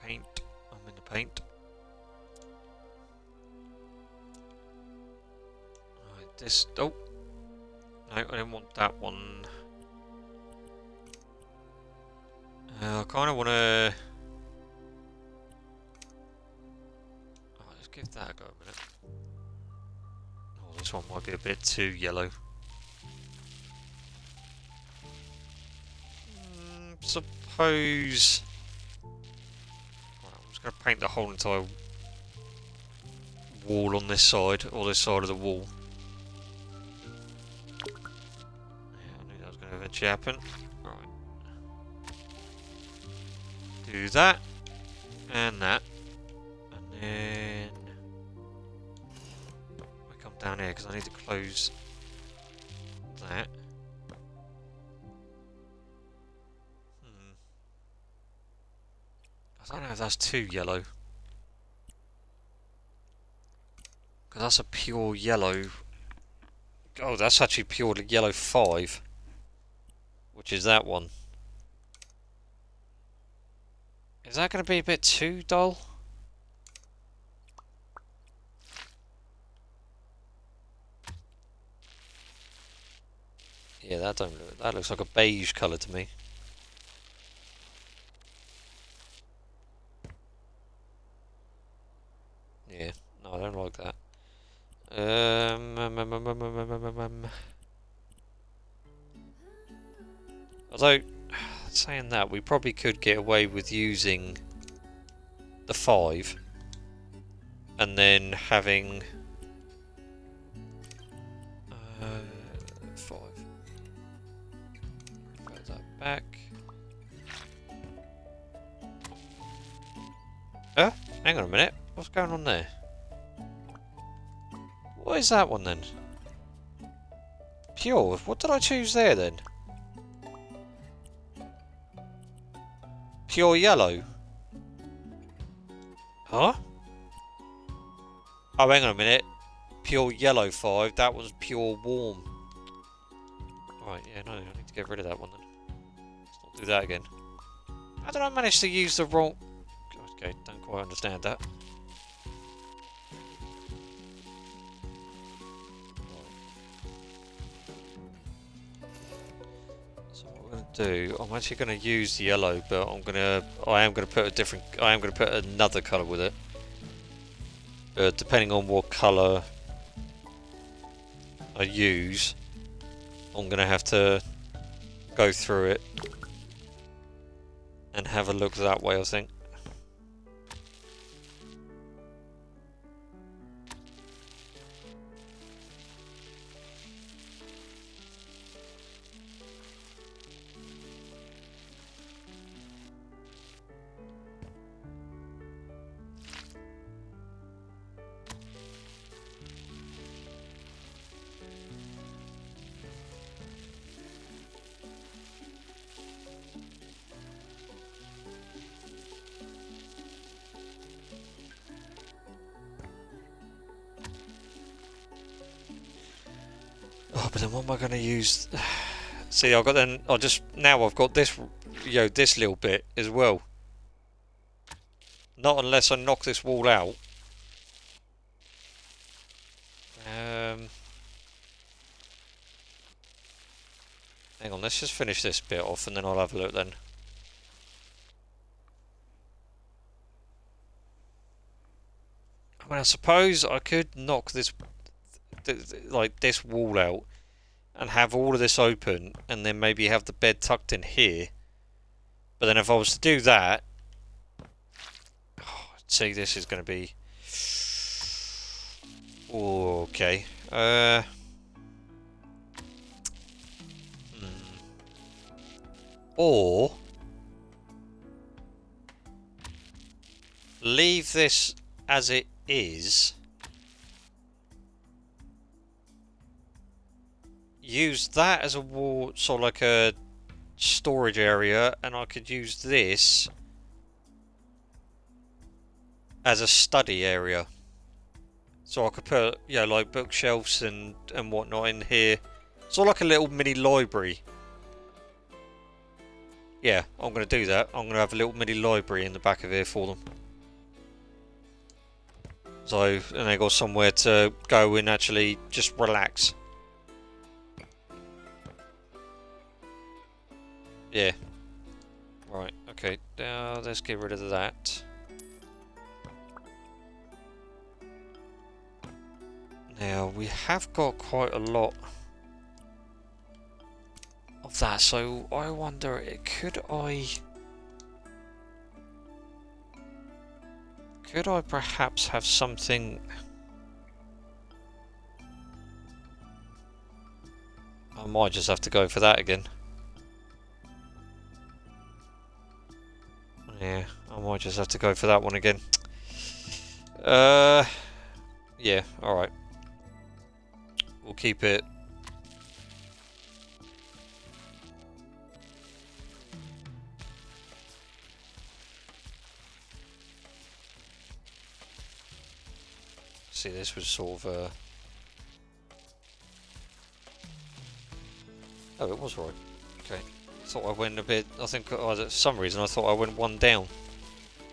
Paint. I'm in the paint. Alright, this... Oh! No, I didn't want that one. I kind of want to... Oh, let's give that a go a minute. Oh, this one might be a bit too yellow. Suppose... Right, I'm just going to paint the whole entire wall on this side, or this side of the wall. Yeah, I knew that was going to eventually happen. Do that, and that, and then I come down here because I need to close that. I don't know if that's too yellow, because that's a pure yellow. Oh, that's actually pure yellow 5, which is that one. Is that going to be a bit too dull? Yeah, that looks like a beige colour to me. Yeah, no, I don't like that. Although, saying that, we probably could get away with using the 5 and then having 5. Put that back. Hang on a minute. What's going on there? What is that one then? Pure. What did I choose there then? Pure yellow. Huh? Oh, hang on a minute. Pure yellow 5. That was pure warm. Right, yeah, no, I need to get rid of that one then. Let's not do that again. How did I manage to use the wrong... Okay, don't quite understand that. do, I'm actually going to use the yellow, but I am going to put another colour with it. Depending on what colour I use, I'm going to have to go through it and have a look that way, I think. Oh, but then what am I going to use? See, I've got I've got this, this little bit as well. Not unless I knock this wall out. Hang on, let's just finish this bit off and then I'll have a look then. I mean, I suppose I could knock this wall out and have all of this open and then maybe have the bed tucked in here. But then if I was to do that, see, this is going to be okay. Or leave this as it is. Use that as a wall, sort of like a storage area, and I could use this as a study area. So I could put, like bookshelves and whatnot in here. Sort of like a little mini library. Yeah, I'm going to do that. I'm going to have a little mini library in the back of here for them. So, and they got somewhere to go and actually just relax. Yeah. Right, okay. Now let's get rid of that. Now, we have got quite a lot of that, so I wonder, could I perhaps have something? I might just have to go for that again. Yeah, I might just have to go for that one again. Yeah, alright. We'll keep it. See, this was sort of oh, it was right. Okay. I thought I went a bit. I think for some reason I thought I went one down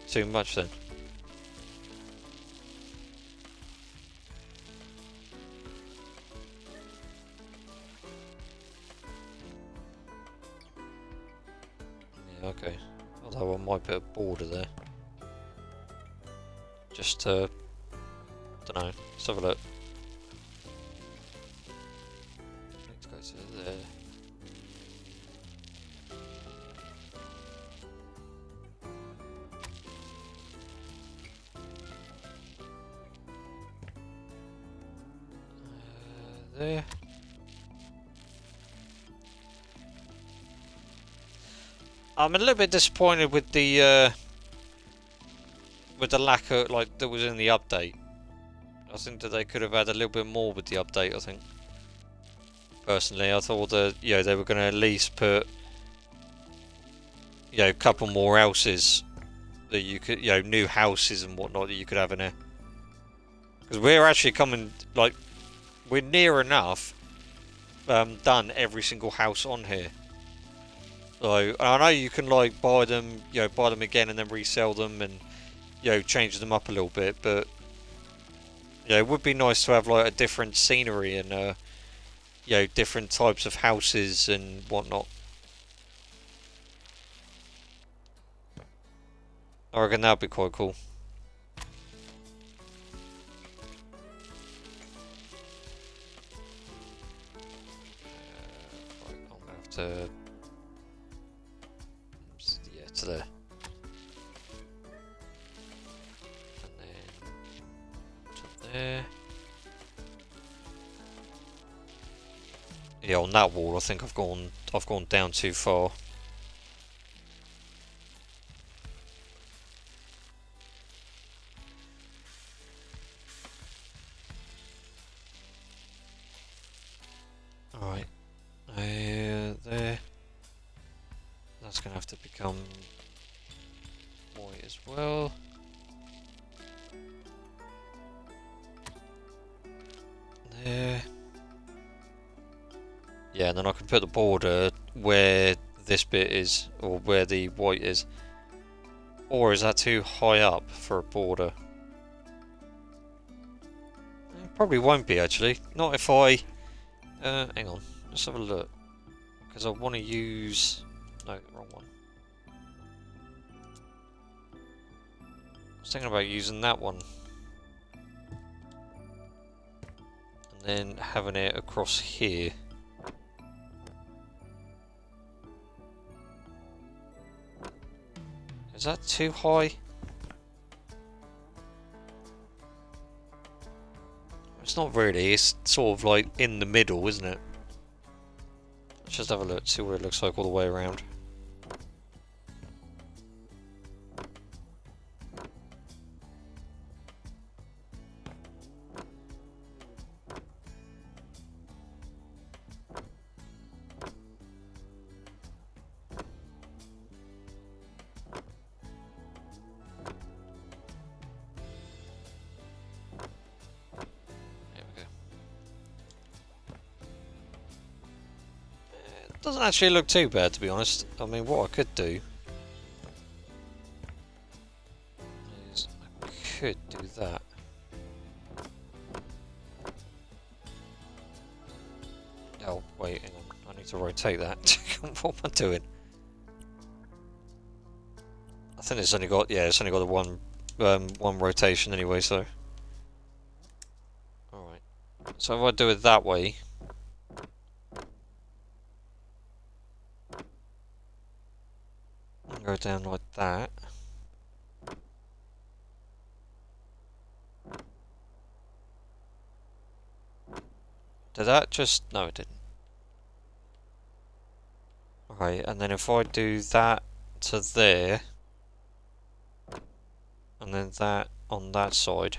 too much then. Yeah, okay. Although I might put a border there. Just to, don't know, let's have a look. Let's go to there. There. I'm a little bit disappointed with the lack of, like, that was in the update. I think that they could have had a little bit more with the update, I think. Personally, I thought that, they were going to at least put, a couple more houses that you could, new houses and whatnot that you could have in there. Because we're actually coming, like, we're near enough done every single house on here. So, I know you can, like, buy them again and then resell them and, change them up a little bit, but it would be nice to have, like, a different scenery and different types of houses and whatnot. I reckon that'd be quite cool. Right, I'm gonna have to... yeah, to there. And then... to there. Yeah, on that wall I think I've gone down too far. Alright. There. That's gonna have to become white as well. There. Yeah, and then I can put the border where this bit is, or where the white is. Or is that too high up for a border? It probably won't be, actually. Not if I... hang on, let's have a look. Because I want to use... no, wrong one. I was thinking about using that one. And then having it across here. Is that too high? It's not really, it's sort of like in the middle, isn't it? Let's just have a look, see what it looks like all the way around. Doesn't actually look too bad, to be honest. I mean, what I could do is I could do that. Oh, wait, hang on. I need to rotate that. What am I doing? I think it's only got, yeah, it's only got the one rotation anyway, so. Alright. So if I do it that way, go down like that. Did that just... no, it didn't. Okay, and then if I do that to there, and then that on that side,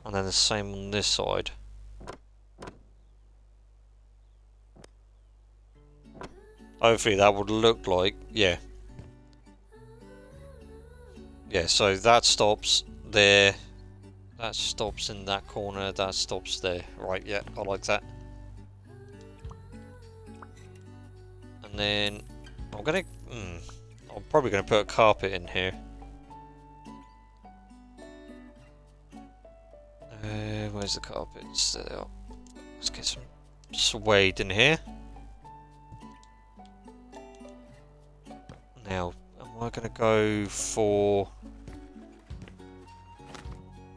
and then the same on this side. Hopefully that would look like, yeah. Yeah, so that stops there, that stops in that corner, that stops there. Right, yeah, I like that. And then I'm gonna, I'm probably gonna put a carpet in here. Where's the carpets? There they are. Let's get some suede in here. Now, am I going to go for...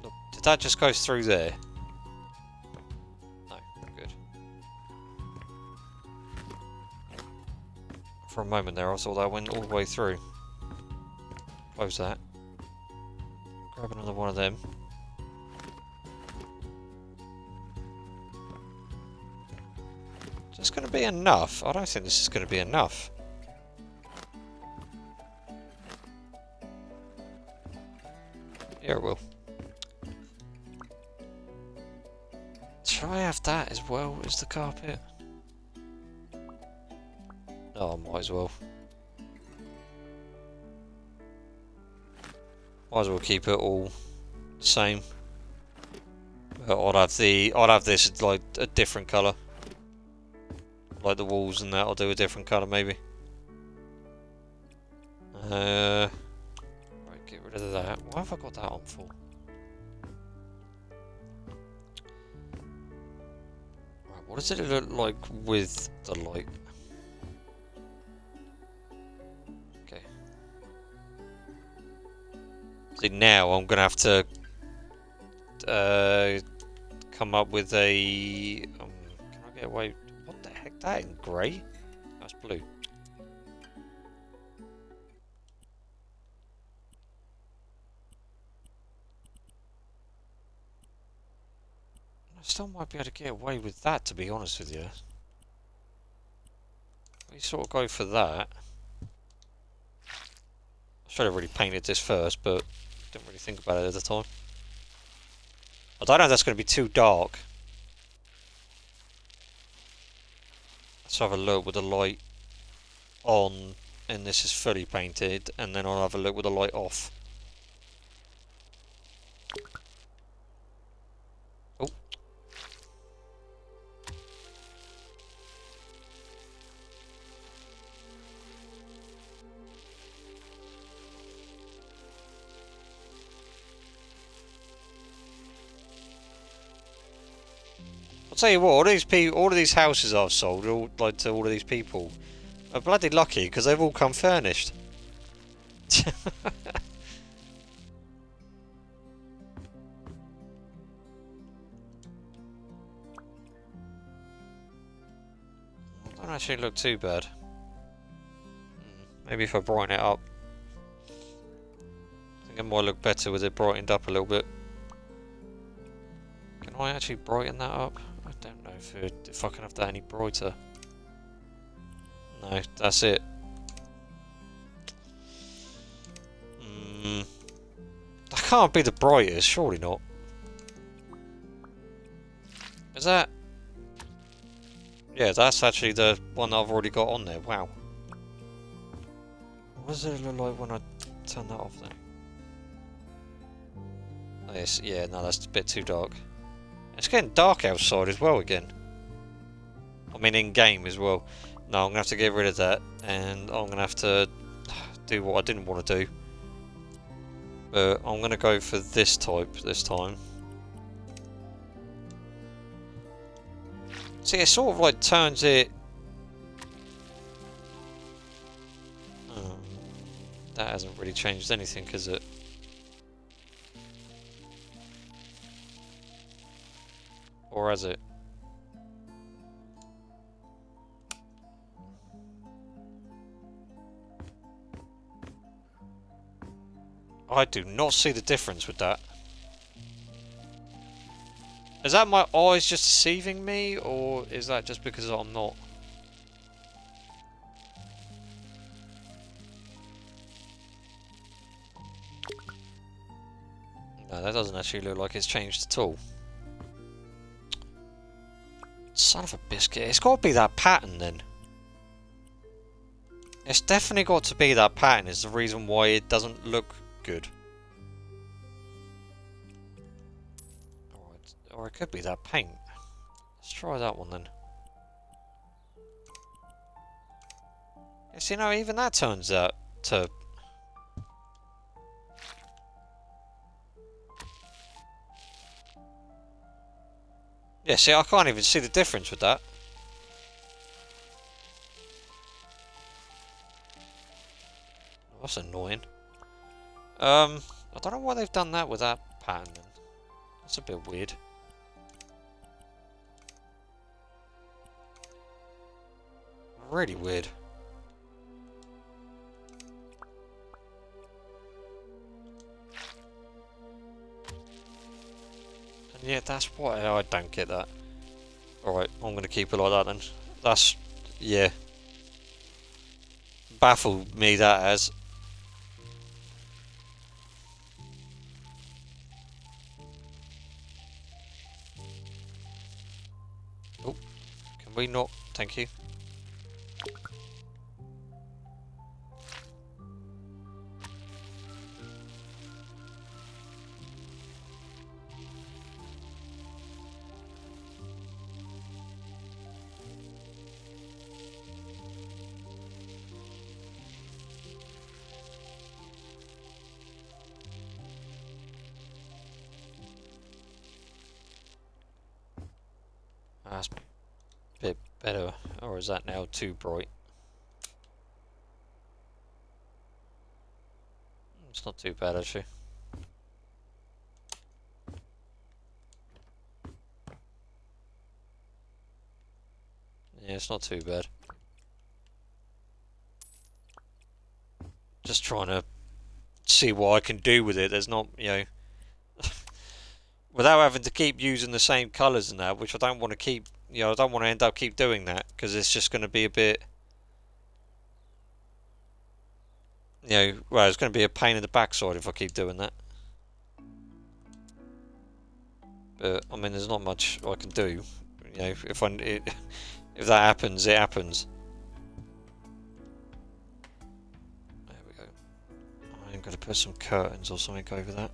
Look, did that just go through there? No, good. For a moment there I thought that went all the way through. Close that. Grab another one of them. Is this going to be enough? I don't think this is going to be enough. Yeah, it will. Should I have that as well as the carpet? Oh, I might as well. Might as well keep it all the same. But I'd have this like a different colour. Like the walls and that, I'll do a different colour maybe. Right, get rid of that. Why have I got that on for? Right, what does it look like with the light? Okay. See, now I'm gonna have to come up with a. Can I get away? What the heck? That ain't grey. That's blue. I still might be able to get away with that, to be honest with you. We sort of go for that. I should have really painted this first, but didn't really think about it at the time. I don't know if that's going to be too dark. Let's have a look with the light on, and this is fully painted, and then I'll have a look with the light off. Oh. I'll tell you what, all of these houses I've sold, to all of these people, are bloody lucky because they've all come furnished. Don't actually look too bad. Maybe if I brighten it up. I think it might look better with it brightened up a little bit. Can I actually brighten that up? I don't know if I can have that any brighter. No, that's it. That can't be the brightest, surely not. Is that? Yeah, that's actually the one that I've already got on there. Wow. What does it look like when I turn that off then? Yes, yeah, no, that's a bit too dark. It's getting dark outside as well again. I mean, in game as well. No, I'm gonna have to get rid of that, and I'm gonna have to do what I didn't want to do. But I'm gonna go for this type this time. See, it sort of like turns it. That hasn't really changed anything, has it? Or has it? I do not see the difference with that. Is that my eyes just deceiving me, or is that just because I'm not? No, that doesn't actually look like it's changed at all. Son of a biscuit. It's got to be that pattern then. It's definitely got to be that pattern is the reason why it doesn't look good. Or it could be that paint. Let's try that one then. Yes, you know, even that turns out to... Yeah, see, I can't even see the difference with that. That's annoying. I don't know why they've done that with that pattern then. That's a bit weird. Really weird. And yeah, that's why I don't get that. Alright, I'm gonna keep it like that then. That's... yeah. Baffled me that has. Oh, can we not? Thank you. That's a bit better, or is that now too bright? It's not too bad actually. Yeah, it's not too bad. Just trying to see what I can do with it. There's not, you know, without having to keep using the same colours and that, which I don't want to keep, you know, I don't want to end up keep doing that, because it's just going to be a bit, you know, well, it's going to be a pain in the backside if I keep doing that. But, I mean, there's not much I can do, you know, if that happens, it happens. There we go. I'm going to put some curtains or something over that.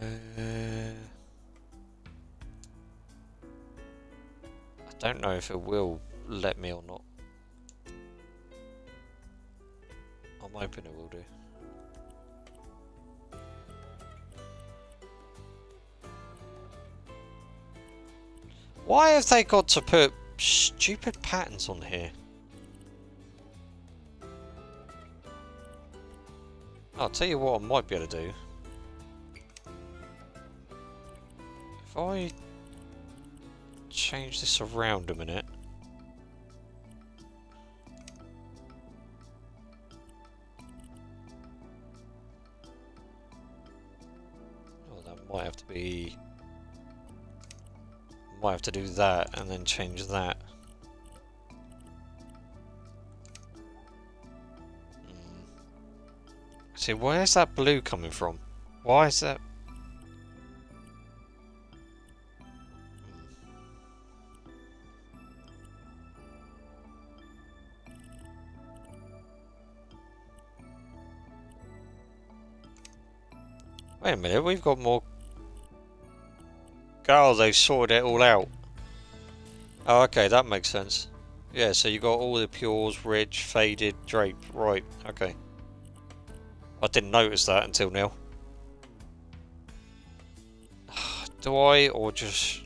I don't know if it will let me or not. I'm hoping it will do. Why have they got to put stupid patterns on here? I'll tell you what I might be able to do. If I change this around a minute. Oh, that might have to be... Might have to do that and then change that. See, where's that blue coming from? Why is that? Wait a minute, we've got more... Oh, they've sorted it all out. Oh, okay, that makes sense. Yeah, so you got all the pures, rich, faded, draped. Right, okay. I didn't notice that until now. Do I, or just...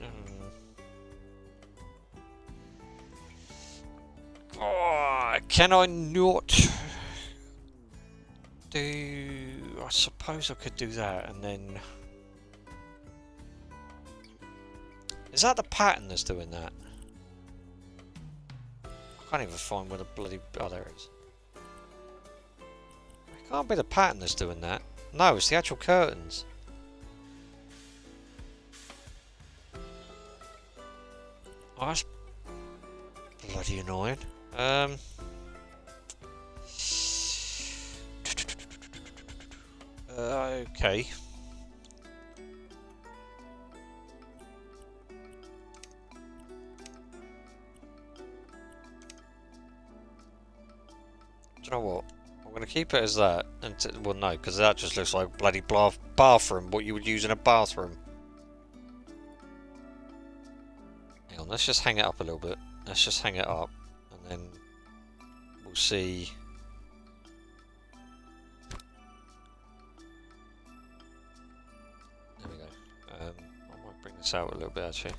Oh, can I not do... I suppose I could do that, and then... Is that the pattern that's doing that? I can't even find where the bloody... Oh, there it is. It can't be the pattern that's doing that. No, it's the actual curtains. Oh, that's bloody annoying. Okay. Do you know what? I'm going to keep it as that. Well, no, because that just looks like a bloody bathroom, what you would use in a bathroom. Hang on, let's just hang it up a little bit. Let's just hang it up, and then we'll see. There we go. I might bring this out a little bit, actually.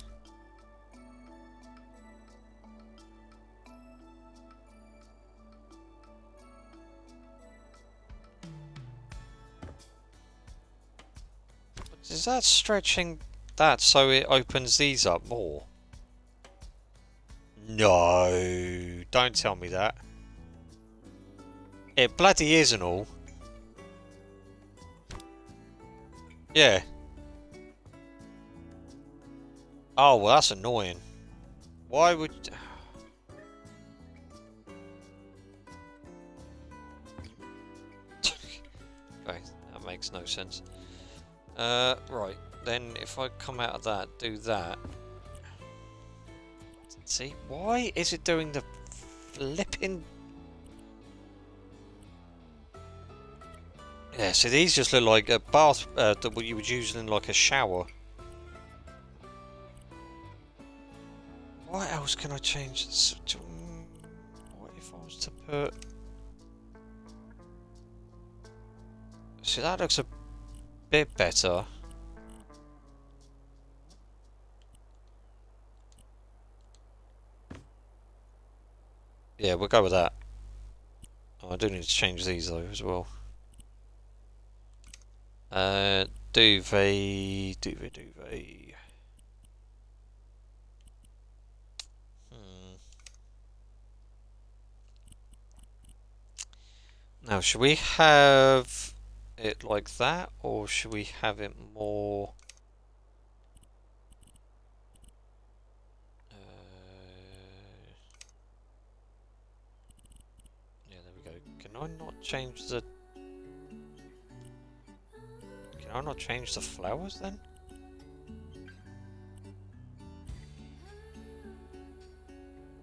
Is that stretching that so it opens these up more? No, don't tell me that. It bloody is and all. Yeah. Oh, well, that's annoying. Why would... Okay, that makes no sense. Right, then if I come out of that, do that. See, why is it doing the flipping... Yeah, so these just look like a bath, that you would use in like a shower. What else can I change this to? What if I was to put... See, that looks a bit better. Yeah, we'll go with that. Oh, I do need to change these though as well. Duvet. Now, should we have it like that, or should we have it more... yeah, there we go. Can I not change the... Can I not change the flowers then?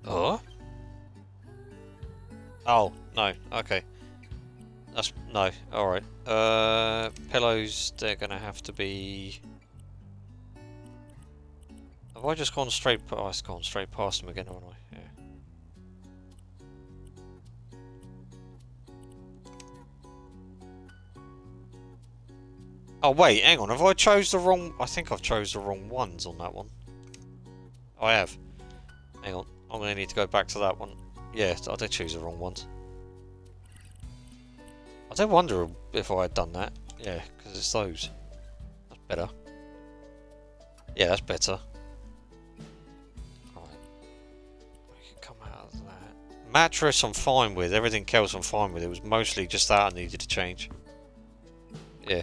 Oh? Oh, no, okay. That's... no, alright. Pillows, they're gonna have to be... Have I just gone straight... oh, it's gone straight past them again, haven't I? Yeah. Oh wait, hang on, have I chose the wrong... I think I've chose the wrong ones on that one. Oh, I have. Hang on, I'm gonna need to go back to that one. Yeah, I did choose the wrong ones. I do wonder if I had done that. Yeah, because it's those. That's better. Yeah, that's better. Alright. We can come out of that. Mattress I'm fine with, everything else I'm fine with. It was mostly just that I needed to change. Yeah.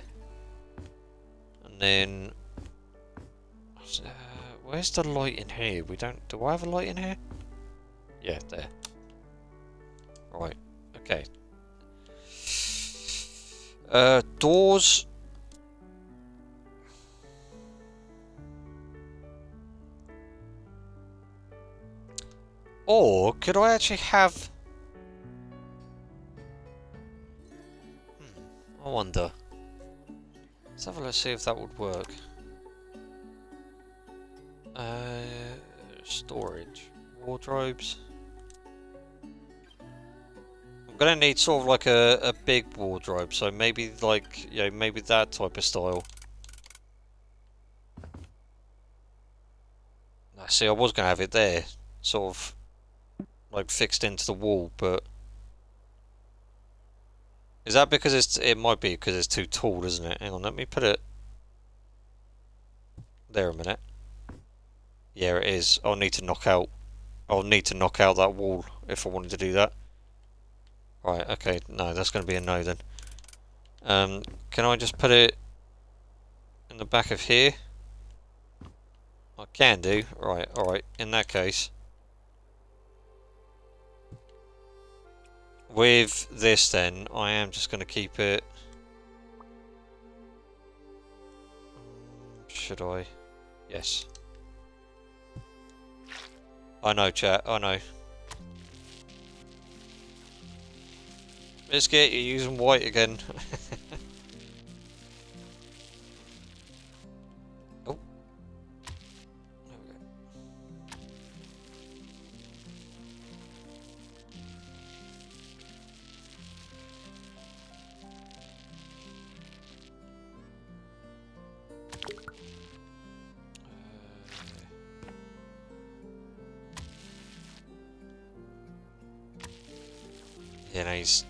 And then... where's the light in here? We don't... do I have a light in here? Yeah, there. Right, okay. Doors. Or could I actually have... I wonder. Let's have a look, see if that would work. Storage. Wardrobes. I'm gonna need sort of like a big wardrobe, so maybe like, you know, maybe that type of style. See, I was gonna have it there, sort of like fixed into the wall, but is that because it's... it might be because it's too tall, isn't it? Hang on, let me put it there a minute. Yeah, it is. I'll need to knock out that wall if I wanted to do that. Right, okay, no, that's going to be a no then. Can I just put it in the back of here? I can do. Right, alright, in that case. With this then, I am just going to keep it... should I? Yes. I know, chat, I know. Biscuit, you're using white again. Oh. There we go. Yeah, no, he's...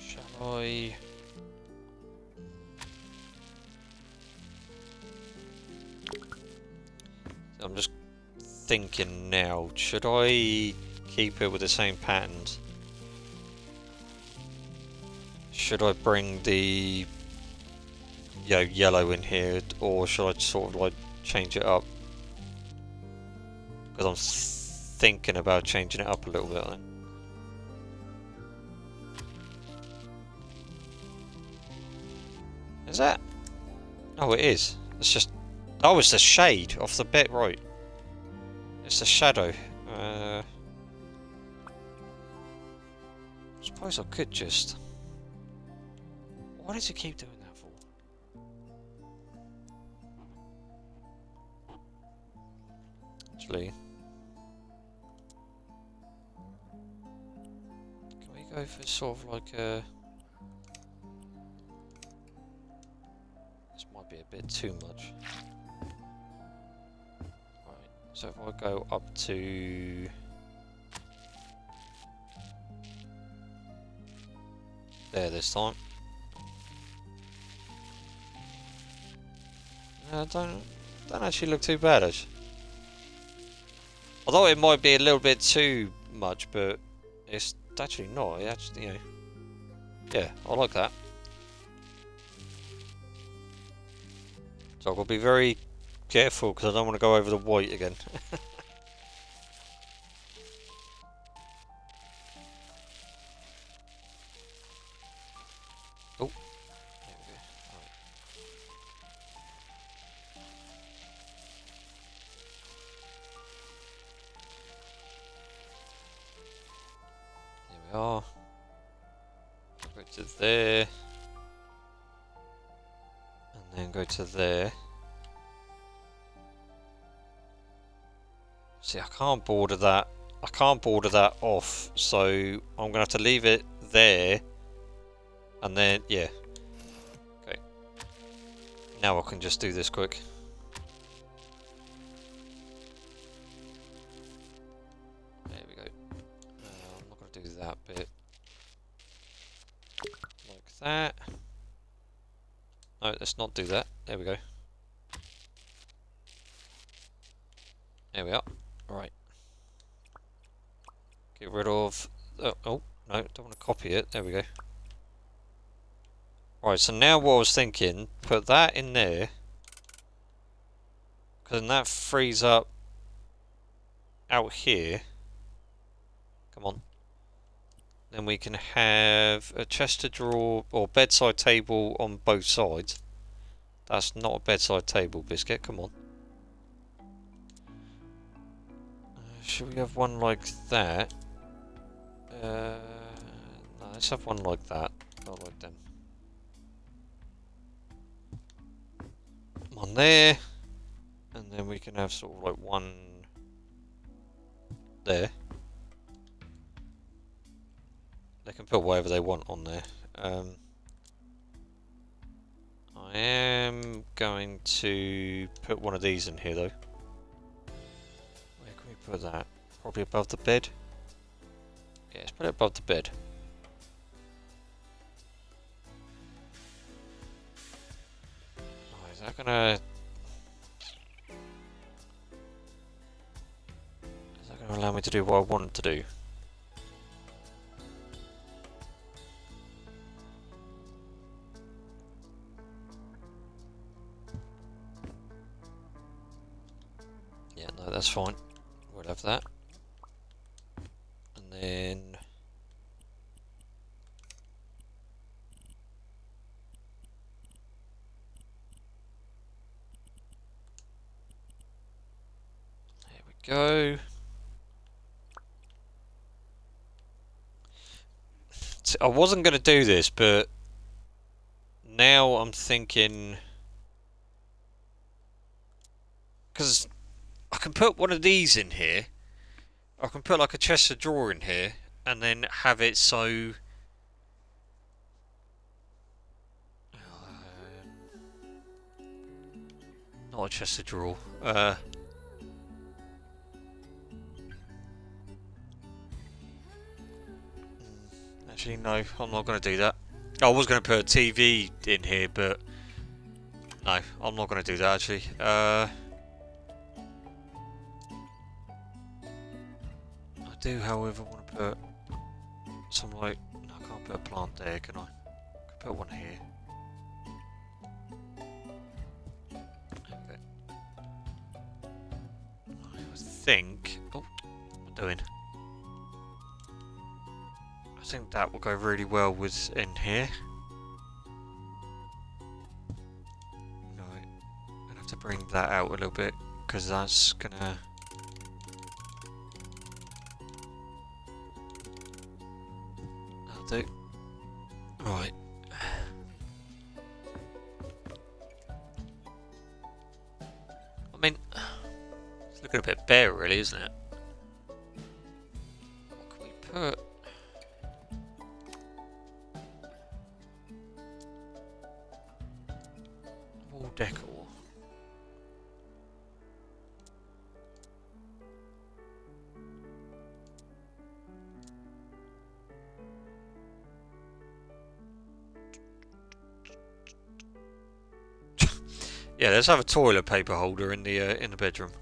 shall I... I'm just thinking now, should I keep it with the same patterns? Should I bring the yellow in here, or should I sort of like change it up? Because I'm thinking about changing it up a little bit. I think. Is that? Oh, it is. It's just... oh, it's the shade off the bit, right. It's the shadow. I suppose I could just... why does it keep doing that for? Actually... can we go for sort of like a... this might be a bit too much. Right, so if I go up to... there this time. No, don't actually look too bad, actually. Although it might be a little bit too much, but it's actually not. It actually, you know, yeah, I like that. So I've got to be very careful because I don't want to go over the white again. Oh, there we go. Right. There we are. Go to there. And then go to there. See, I can't border that. I can't border that off, so I'm going to have to leave it there. And then, yeah. Okay. Now I can just do this quick. There we go. I'm not going to do that bit. Like that. No, let's not do that. There we go. There we are. Right. Get rid of... oh, no, don't want to copy it. There we go. Right, so now what I was thinking, put that in there. Because then that frees up out here. Come on. Then we can have a chest to drawer or bedside table on both sides. That's not a bedside table, Biscuit. Come on. Should we have one like that? No, let's have one like that. Not like them. One there. And then we can have sort of like one there. They can put whatever they want on there. I am going to put one of these in here though. Where can we put that? Probably above the bed. Yeah, let's put it above the bed. Oh, is that gonna... Is that gonna allow me to do what I want it to do? Yeah, no, that's fine. We'll have that. And then... There we go. I wasn't going to do this, but now I'm thinking... Because I can put one of these in here. I can put like a chest of drawer in here and then have it so... not a chest of drawer. Actually, no, I'm not going to do that. I was going to put a TV in here, but no, I'm not going to do that actually. I do, however, want to put some like... No, I can't put a plant there, can I? I can put one here. Okay. I think... Oh, what am I doing? I think that will go really well with in here. No, I'm gonna have to bring that out a little bit because that's gonna... That'll do. Right. I mean, it's looking a bit bare, really, isn't it? What can we put? Wall decor. Yeah, let's have a toilet paper holder in the bedroom.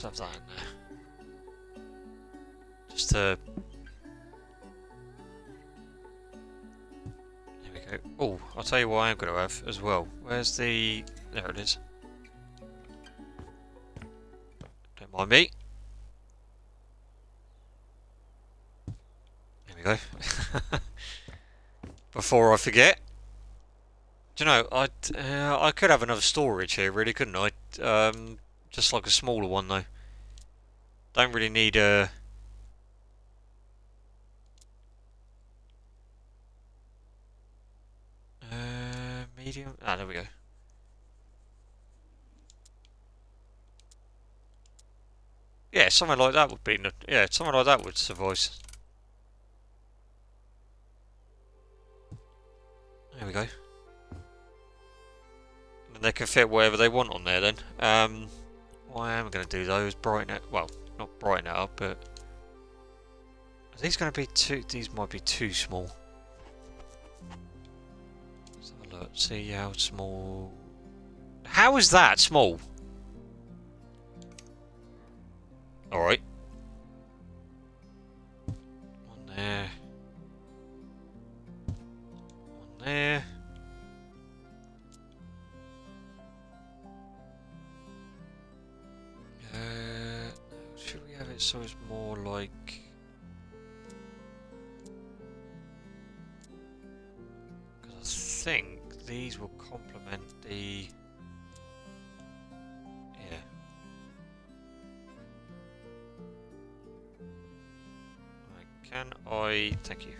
Just have that in there. Just to... There we go. Oh, I'll tell you what I'm going to have as well. Where's the... There it is. Don't mind me. There we go. Before I forget. Do you know, I could have another storage here, really, couldn't I? Just like a smaller one, though. Don't really need a... medium? Ah, there we go. Yeah, something like that would be... Yeah, something like that would suffice. There we go. And they can fit whatever they want on there then. What I am going to do though is brighten it... Well, not brighten it up, but... Are these going to be too... These might be too small. Let's have a look. See how small... How is that small? Alright. One there. One there. Should we have it so it's more like... Because I think these will complement the... Yeah. Right, can I... Thank you.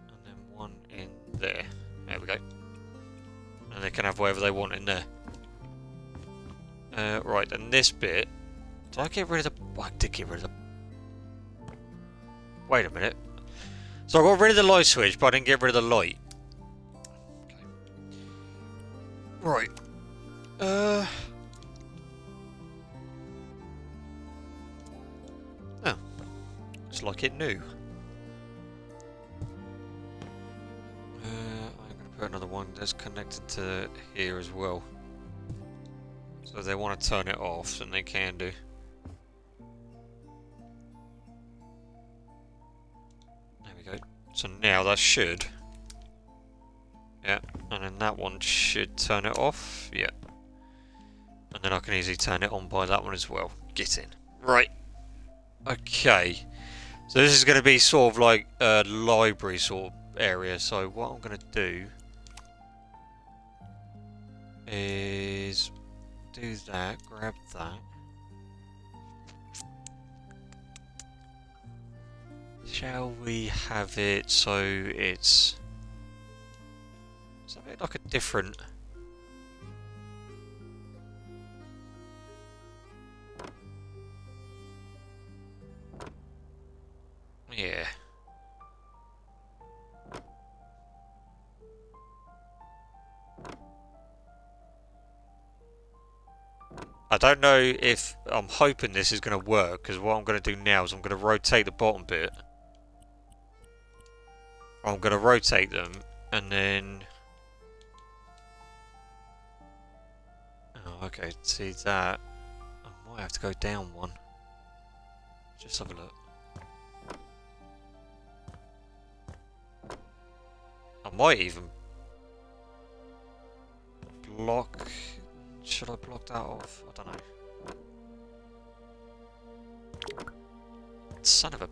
And then one in there. There we go. And they can have whatever they want in there. Right, and this bit... Did I get rid of the... Oh, I did get rid of the... Wait a minute. So I got rid of the light switch, but I didn't get rid of the light. Okay. Right. Oh. It's like it new. I'm going to put another one that's connected to here as well. So if they want to turn it off, then they can do. There we go. So now that should... Yeah, and then that one should turn it off. Yeah. And then I can easily turn it on by that one as well. Get in. Right. Okay. So this is going to be sort of like a library sort of area. So what I'm going to do is... do that, grab that. Shall we have it so it's a bit like a different... Yeah. I don't know if... I'm hoping this is going to work, because what I'm going to do now is I'm going to rotate the bottom bit. I'm going to rotate them, and then... Oh, okay, see that. I might have to go down one. Just have a look. I might even... block... Should I block that off? I don't know. Son of a...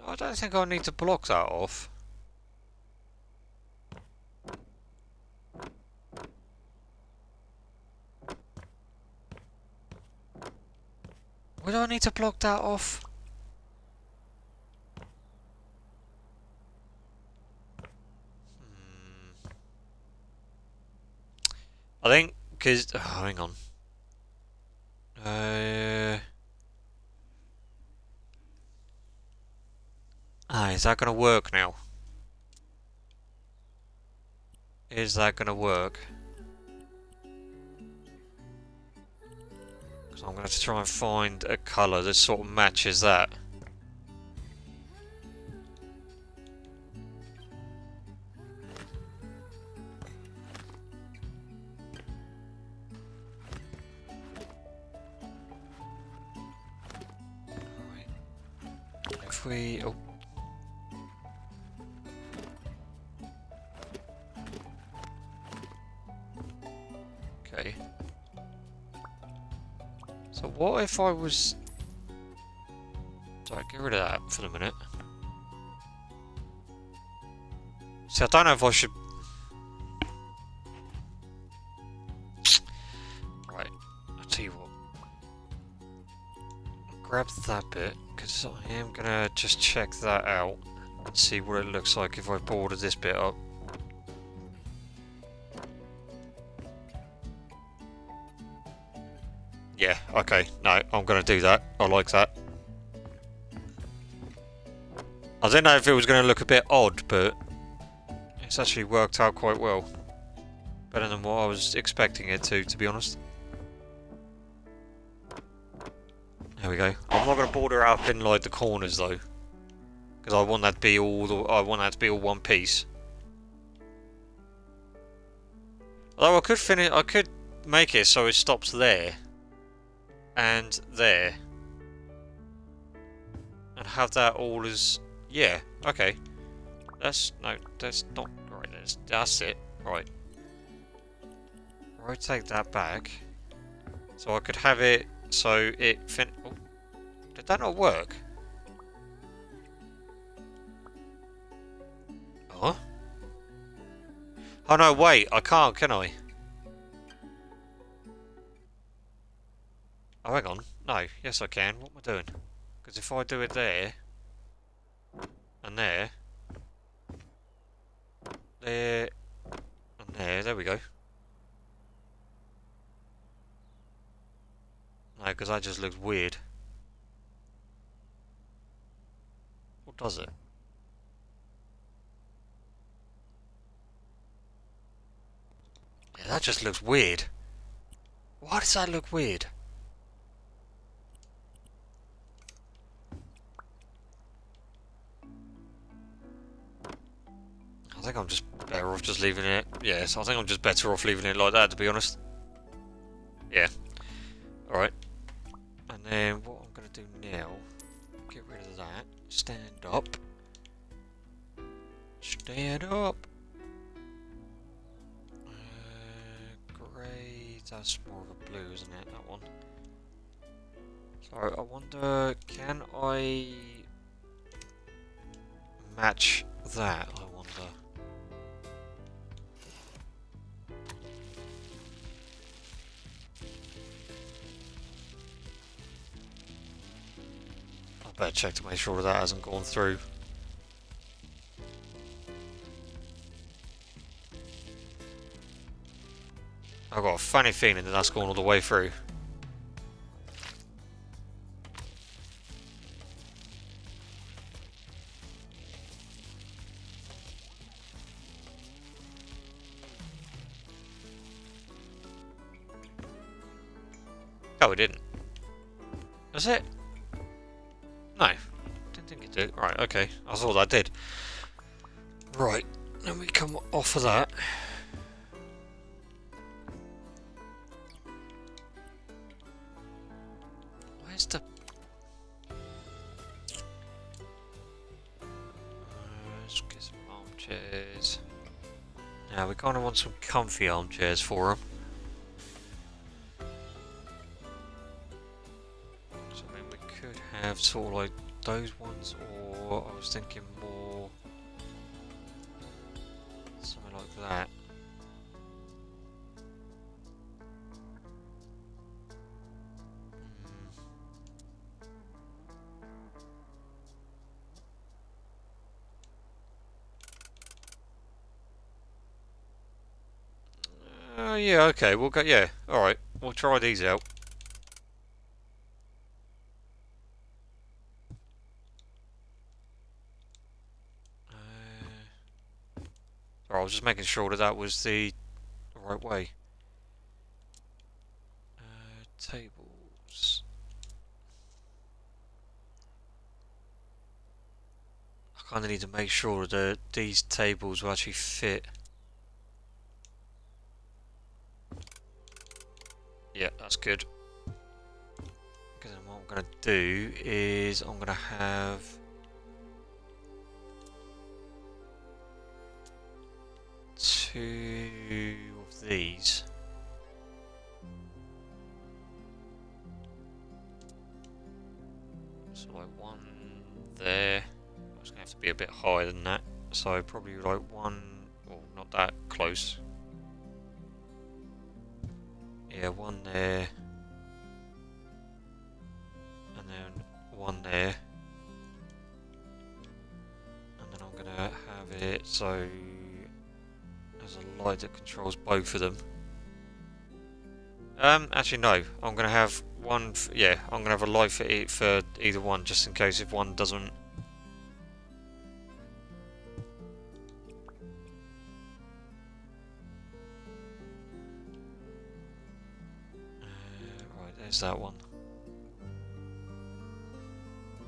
I don't think I need to block that off. Why do I need to block that off? I think, because... Oh, hang on. Is that going to work now? Is that going to work? Because I'm going to have to try and find a colour that sort of matches that. if we... Oh. Okay. So what if I was... Sorry, get rid of that for the minute. See, I don't know if I should... Right, I'll tell you what. Grab that bit, because I am gonna just check that out and see what it looks like if I border this bit up. Yeah, okay, no, I'm gonna do that. I like that. I didn't know if it was gonna look a bit odd, but it's actually worked out quite well. Better than what I was expecting it to be honest. There we go. I'm not gonna border up in like the corners though, because I want that to be all. I want that to be all one piece. Although I could finish, I could make it so it stops there and there, and have that all as yeah. Okay. That's no. That's not right. That's it. Right. Rotate that back, so I could have it. So it oh, did that not work? Oh? Oh no, wait, I can't, can I? Oh, hang on. No, yes I can. What am I doing? Because if I do it there, and there, there, and there we go. No, because that just looks weird. What does it? Yeah, that just looks weird. Why does that look weird? I think I'm just better off just leaving it. Yes, I think I'm just better off leaving it like that, to be honest. Yeah. Alright. And then what I'm going to do now, get rid of that, stand up. Stand up. Grey, that's more of a blue, isn't it, that one? So I wonder, can I match that, I wonder? I better check to make sure that hasn't gone through. I've got a funny feeling that that's gone all the way through. Oh, it didn't. Was it? No. Didn't think it did. Right, okay. I thought that did. Right. Let me come off of that. Where's the... let's get some armchairs. Now, we kind of want some comfy armchairs for them. Have sort of like those ones, or I was thinking more something like that. Yeah, okay, we'll go. Yeah, all right, we'll try these out. I was just making sure that that was the right way. Tables. I kind of need to make sure that these tables will actually fit. Yeah, that's good. Because what I'm going to do is I'm going to have 2 of these. So like 1 there. It's gonna have to be a bit higher than that. So probably like 1, well, not that close. Yeah, 1 there. And then 1 there. And then I'm gonna have it so there's a light that controls both of them. Actually no, I'm gonna have one. Yeah, I'm gonna have a light for either one, just in case if one doesn't. Right, there's that one.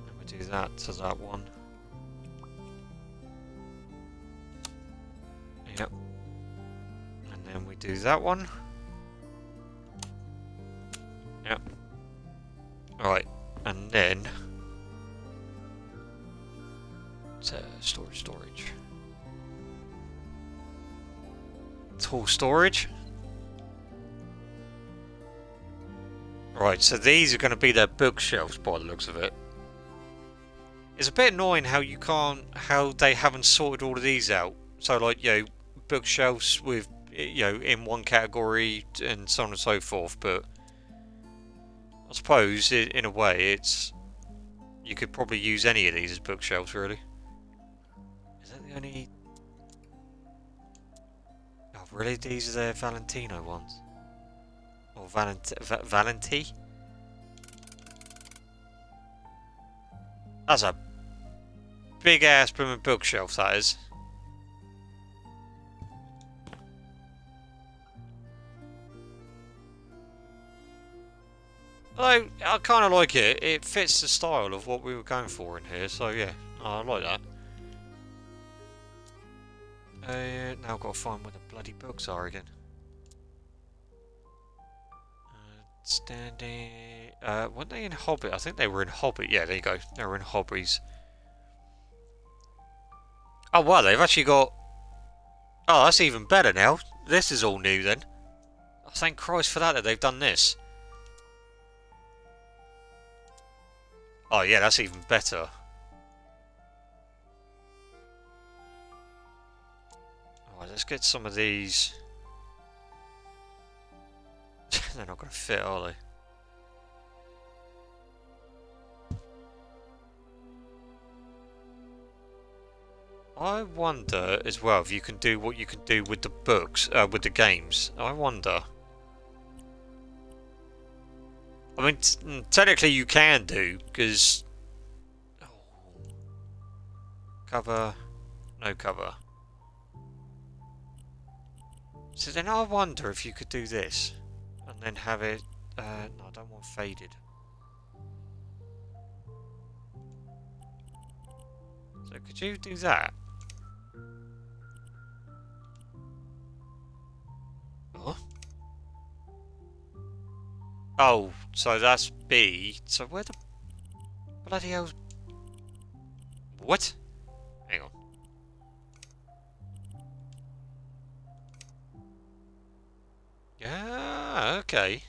And we do that to that one. Yep. And then we do that one. Yep. Alright, and then storage. Tool storage. Right, so these are going to be their bookshelves by the looks of it. It's a bit annoying how they haven't sorted all of these out. So like, bookshelves with, in one category and so on and so forth, but I suppose, in a way, you could probably use any of these as bookshelves, really. Is that the only... Oh, really? These are their Valentino ones? Or Valenti? That's a big-ass blooming bookshelf, that is. Although, I kind of like it. It fits the style of what we were going for in here, so yeah, I like that. Now I've got to find where the bloody books are again. Standing... weren't they in Hobbit? I think they were in Hobbit. Yeah, there you go. They were in Hobbies. Oh, wow, they've actually got... Oh, that's even better now. This is all new then. Oh, thank Christ for that they've done this. Oh yeah, that's even better. Alright, let's get some of these. They're not going to fit, are they? I wonder as well if you can do what you can do with the books, with the games. I wonder. I mean, technically you can do, because... Oh. Cover... No cover. So then I wonder if you could do this, and then have it... no, I don't want faded. So could you do that? Huh? Oh, so that's B. So where the bloody hell? What? Hang on. Yeah, okay.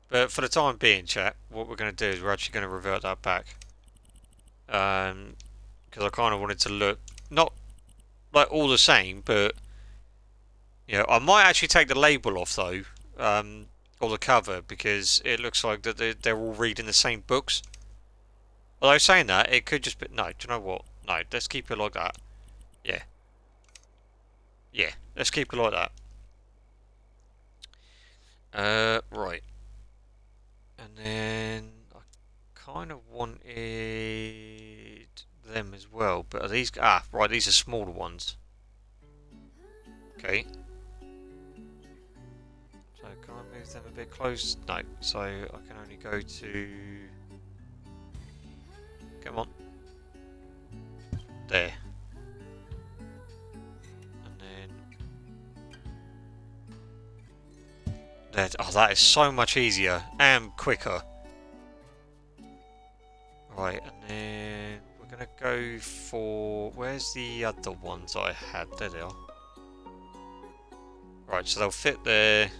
But for the time being, chat, what we're going to do is we're actually going to revert that back. Because I kind of wanted to look, not like all the same, but, I might actually take the label off though. Or the cover, because it looks like that they're all reading the same books. Although saying that, it could just be... No, do you know what? No, let's keep it like that. Yeah. Yeah, let's keep it like that. Right. And then I kind of wanted them as well, but are these... Ah, right, these are smaller ones. Okay. So can I move them a bit close? No, so I can only go to... Come on. There. And then... There. Oh, that is so much easier and quicker. Right, and then we're going to go for... Where's the other ones I had? There they are. Right, so they'll fit there.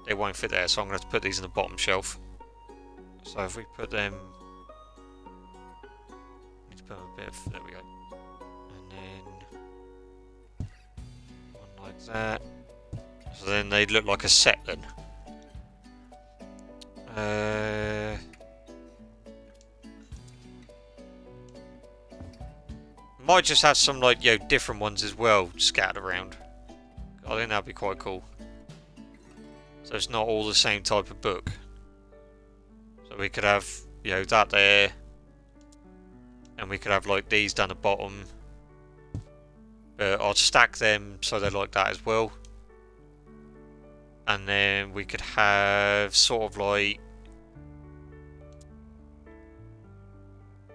They won't fit there, so I'm going to have to put these in the bottom shelf. So if we put them... Need to put them a bit of... There we go. And then... One like that. So then they look like a set then. Might just have some like, you know, different ones as well scattered around. I think that'd be quite cool. So it's not all the same type of book. So we could have, you know, that there. And we could have like these down the bottom. But I'll stack them so they're like that as well. And then we could have sort of like...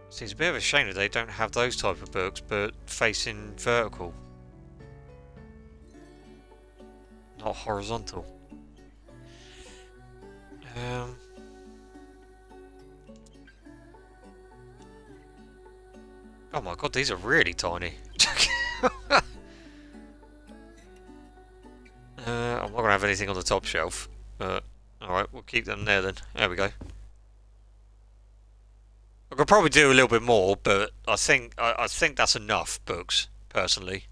See, it's a bit of a shame that they don't have those type of books, but facing vertical. Not horizontal. Oh my god, these are really tiny. I'm not going to have anything on the top shelf. But, alright, we'll keep them there then. There we go. I could probably do a little bit more, but I think that's enough books, personally.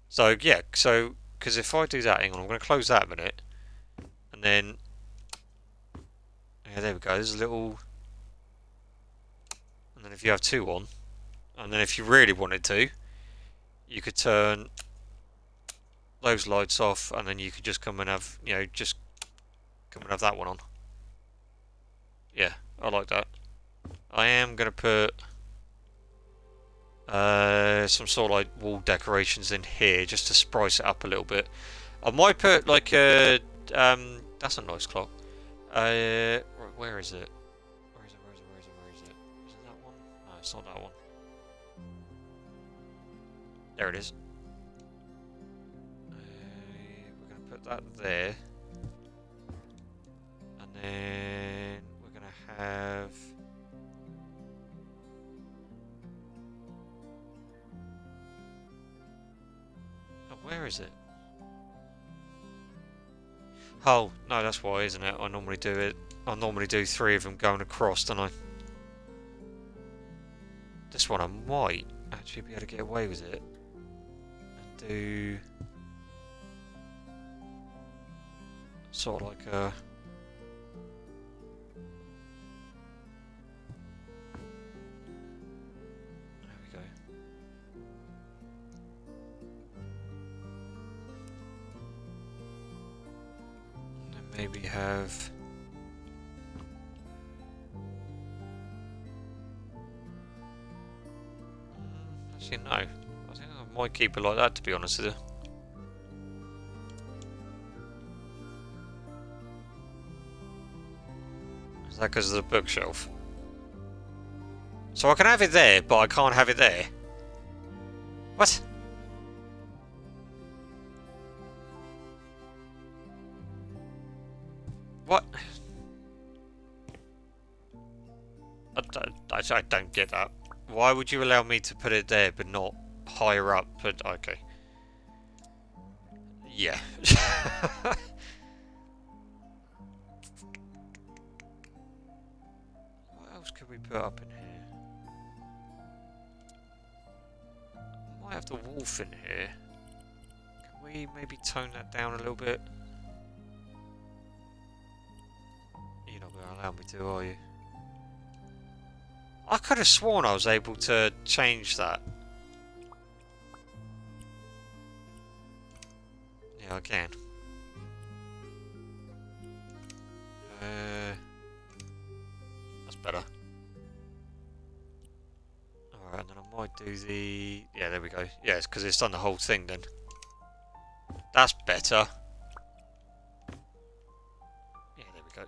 So, yeah, so, because if I do that, hang on, I'm going to close that a minute. And then, yeah, there we go, there's a little... And then if you have two on, and then if you really wanted to, you could turn those lights off, and then you could just come and have, you know, just come and have that one on. Yeah, I like that. I am going to put some sort of like wall decorations in here just to spice it up a little bit. I might put like a... that's a nice clock. Where is it? Where is it? Where is it? Is it that one? No, it's not that one. There it is. We're going to put that there. And then we're going to have... Where is it? Oh, no, that's why, isn't it? I normally do it. I normally do three of them going across, don't I? This one I might actually be able to get away with it. And do... sort of like a... Maybe have... Actually, no. I think I might keep it like that, to be honest with you. Is that because of the bookshelf? So I can have it there, but I can't have it there. What? What? I don't get that. Why would you allow me to put it there but not higher up? But okay. Yeah. What else could we put up in here? Might have the wolf in here. Can we maybe tone that down a little bit? You're not going to allow me to, are you? I could have sworn I was able to change that. Yeah, I can. That's better. Alright, then I might do the... Yeah, there we go. Yeah, it's because it's done the whole thing then. That's better. Yeah, there we go.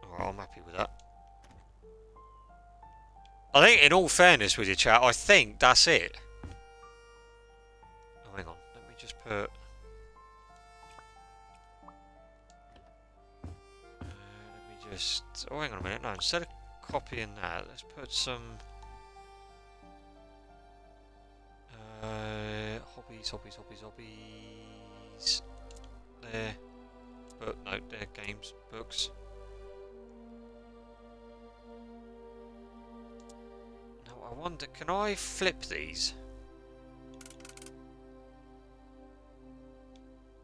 Alright, I'm happy with that. I think, in all fairness with you, chat, I think that's it. Oh, hang on. Let me just put... let me just... Oh, hang on a minute. No, instead of copying that, let's put some... hobbies. there. But no, they're games, books. Now I wonder, can I flip these?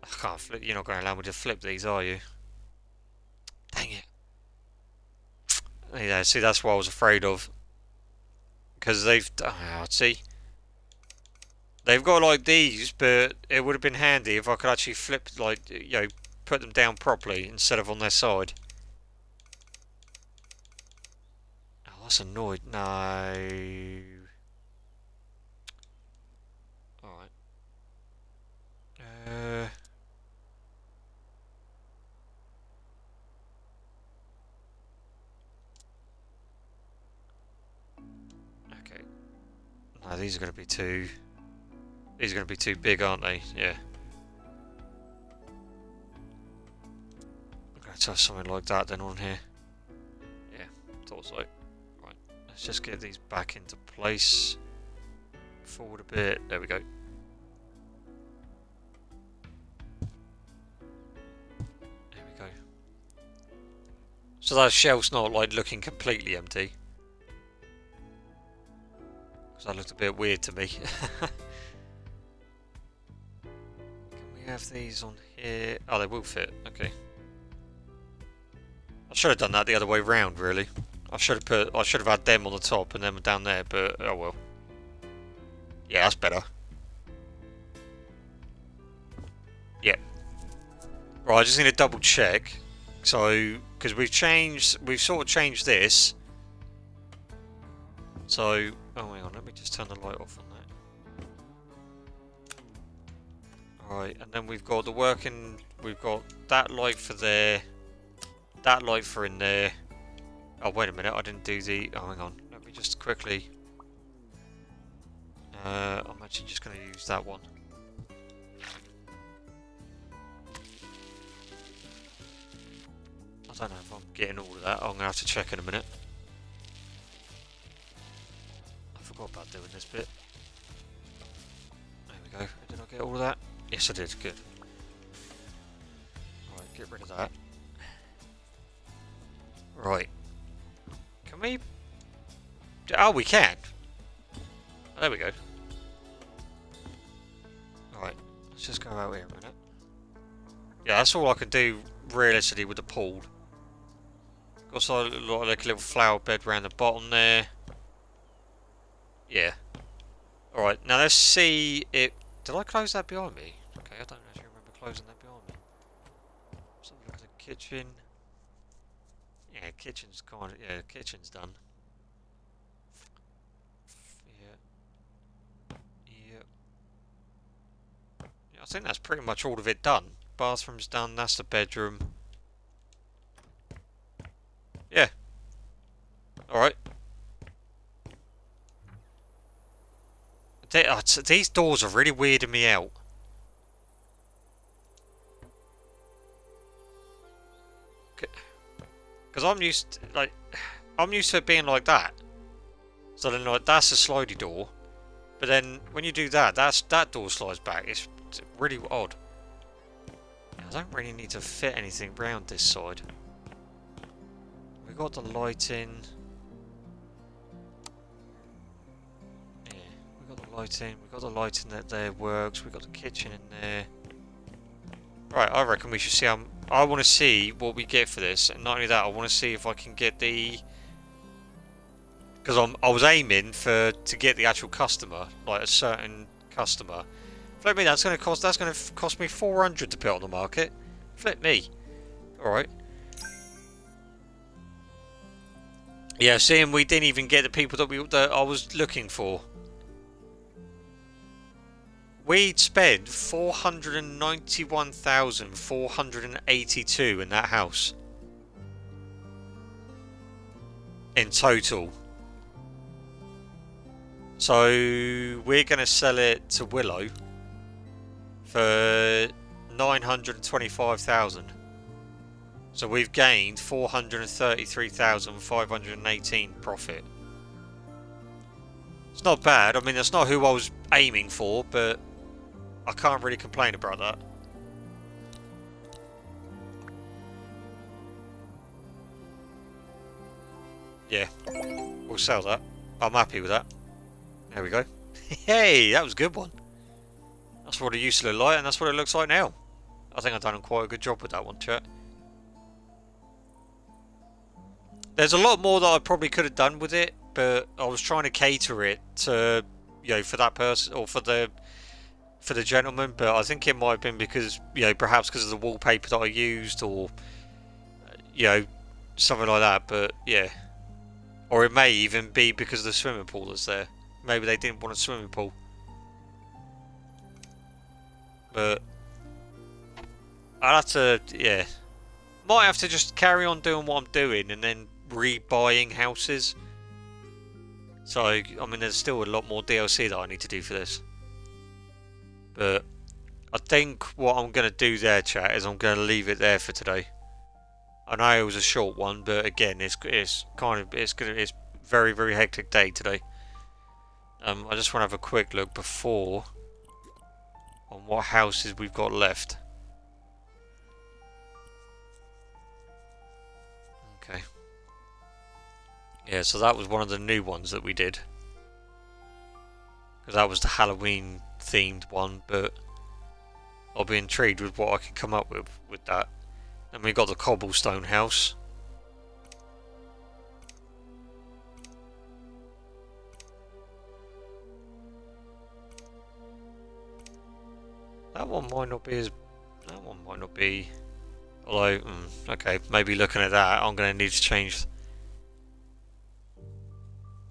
I can't flip. You're not going to allow me to flip these, are you? Dang it. Yeah, see, that's what I was afraid of. Because they've... see. They've got like these, but it would have been handy if I could actually flip, like, you know, put them down properly instead of on their side. Oh, that's annoyed. No. Alright. Okay. No, these are going to be too... These are going to be too big, aren't they? Yeah. I'm going to try something like that then on here. Yeah, thought so. Right, let's just get these back into place. Forward a bit. There we go. There we go. So that shelf's not like looking completely empty. Because that looked a bit weird to me. We have these on here. Oh, they will fit. Okay. I should have done that the other way round, really. I should have had them on the top and them down there, but oh well. Yeah, that's better. Yeah. Right, I just need to double check. So, because we've sort of changed this. So, oh hang on, let me just turn the light off on that. Right, and then we've got we've got that light for there, that light for in there. Oh, wait a minute, I didn't do the, oh, hang on, let me just quickly, I'm actually just going to use that one. I don't know if I'm getting all of that, I'm going to have to check in a minute. I forgot about doing this bit. There we go, did I get all of that? Yes, I did. Good. Right, get rid of that. Right. Can we... Oh, we can! Oh, there we go. Right, let's just go out here a minute. Yeah, that's all I can do, realistically, with the pool. Got sort of like a little flower bed around the bottom there. Yeah. Alright, now let's see if... Did I close that behind me? Okay, I don't actually remember closing that behind me. Let's have a look at the kitchen. Yeah, kitchen's kind of... Yeah, kitchen's done. Yeah. Yeah. Yeah, I think that's pretty much all of it done. Bathroom's done, that's the bedroom. Yeah. Alright. These doors are really weirding me out. Because I'm used to, I'm used to it being like that. So then, like, that's a slidey door. But then, when you do that, that door slides back. It's really odd. I don't really need to fit anything round this side. We got the lighting. Lighting. We've got the lighting that there works. We've got the kitchen in there. Right, I reckon we should see I want to see what we get for this, and not only that, I want to see if I can get the... Because I was aiming to get the actual customer, like a certain customer. Flip me, that's going to cost me 400 to put on the market. Flip me. Alright. Yeah, seeing we didn't even get the people that I was looking for. We'd spent 491,482 in that house. In total. So we're going to sell it to Willow for 925,000. So we've gained 433,518 profit. It's not bad. I mean, that's not who I was aiming for, but I can't really complain about that. Yeah, we'll sell that. I'm happy with that. There we go. Hey, that was a good one. That's what it used to look like, and that's what it looks like now. I think I've done quite a good job with that one, chat. There's a lot more that I probably could have done with it, but I was trying to cater it to, for that person or for the gentleman. But I think it might have been because, perhaps because of the wallpaper that I used, or something like that. But yeah, or it may even be because of the swimming pool that's there. Maybe they didn't want a swimming pool. But I'll have to, might have to just carry on doing what I'm doing and then rebuying houses. So, I mean, there's still a lot more DLC that I need to do for this. But I think what I'm going to do there, chat, is I'm going to leave it there for today. I know it was a short one, but again, it's very, very hectic day today. I just want to have a quick look before on what houses we've got left. Okay. Yeah, so that was one of the new ones that we did. Because that was the Halloween themed one, but I'll be intrigued with what I can come up with that. And we got the cobblestone house. That one might not be as... That one might not be... Although, okay, maybe looking at that, I'm going to need to change...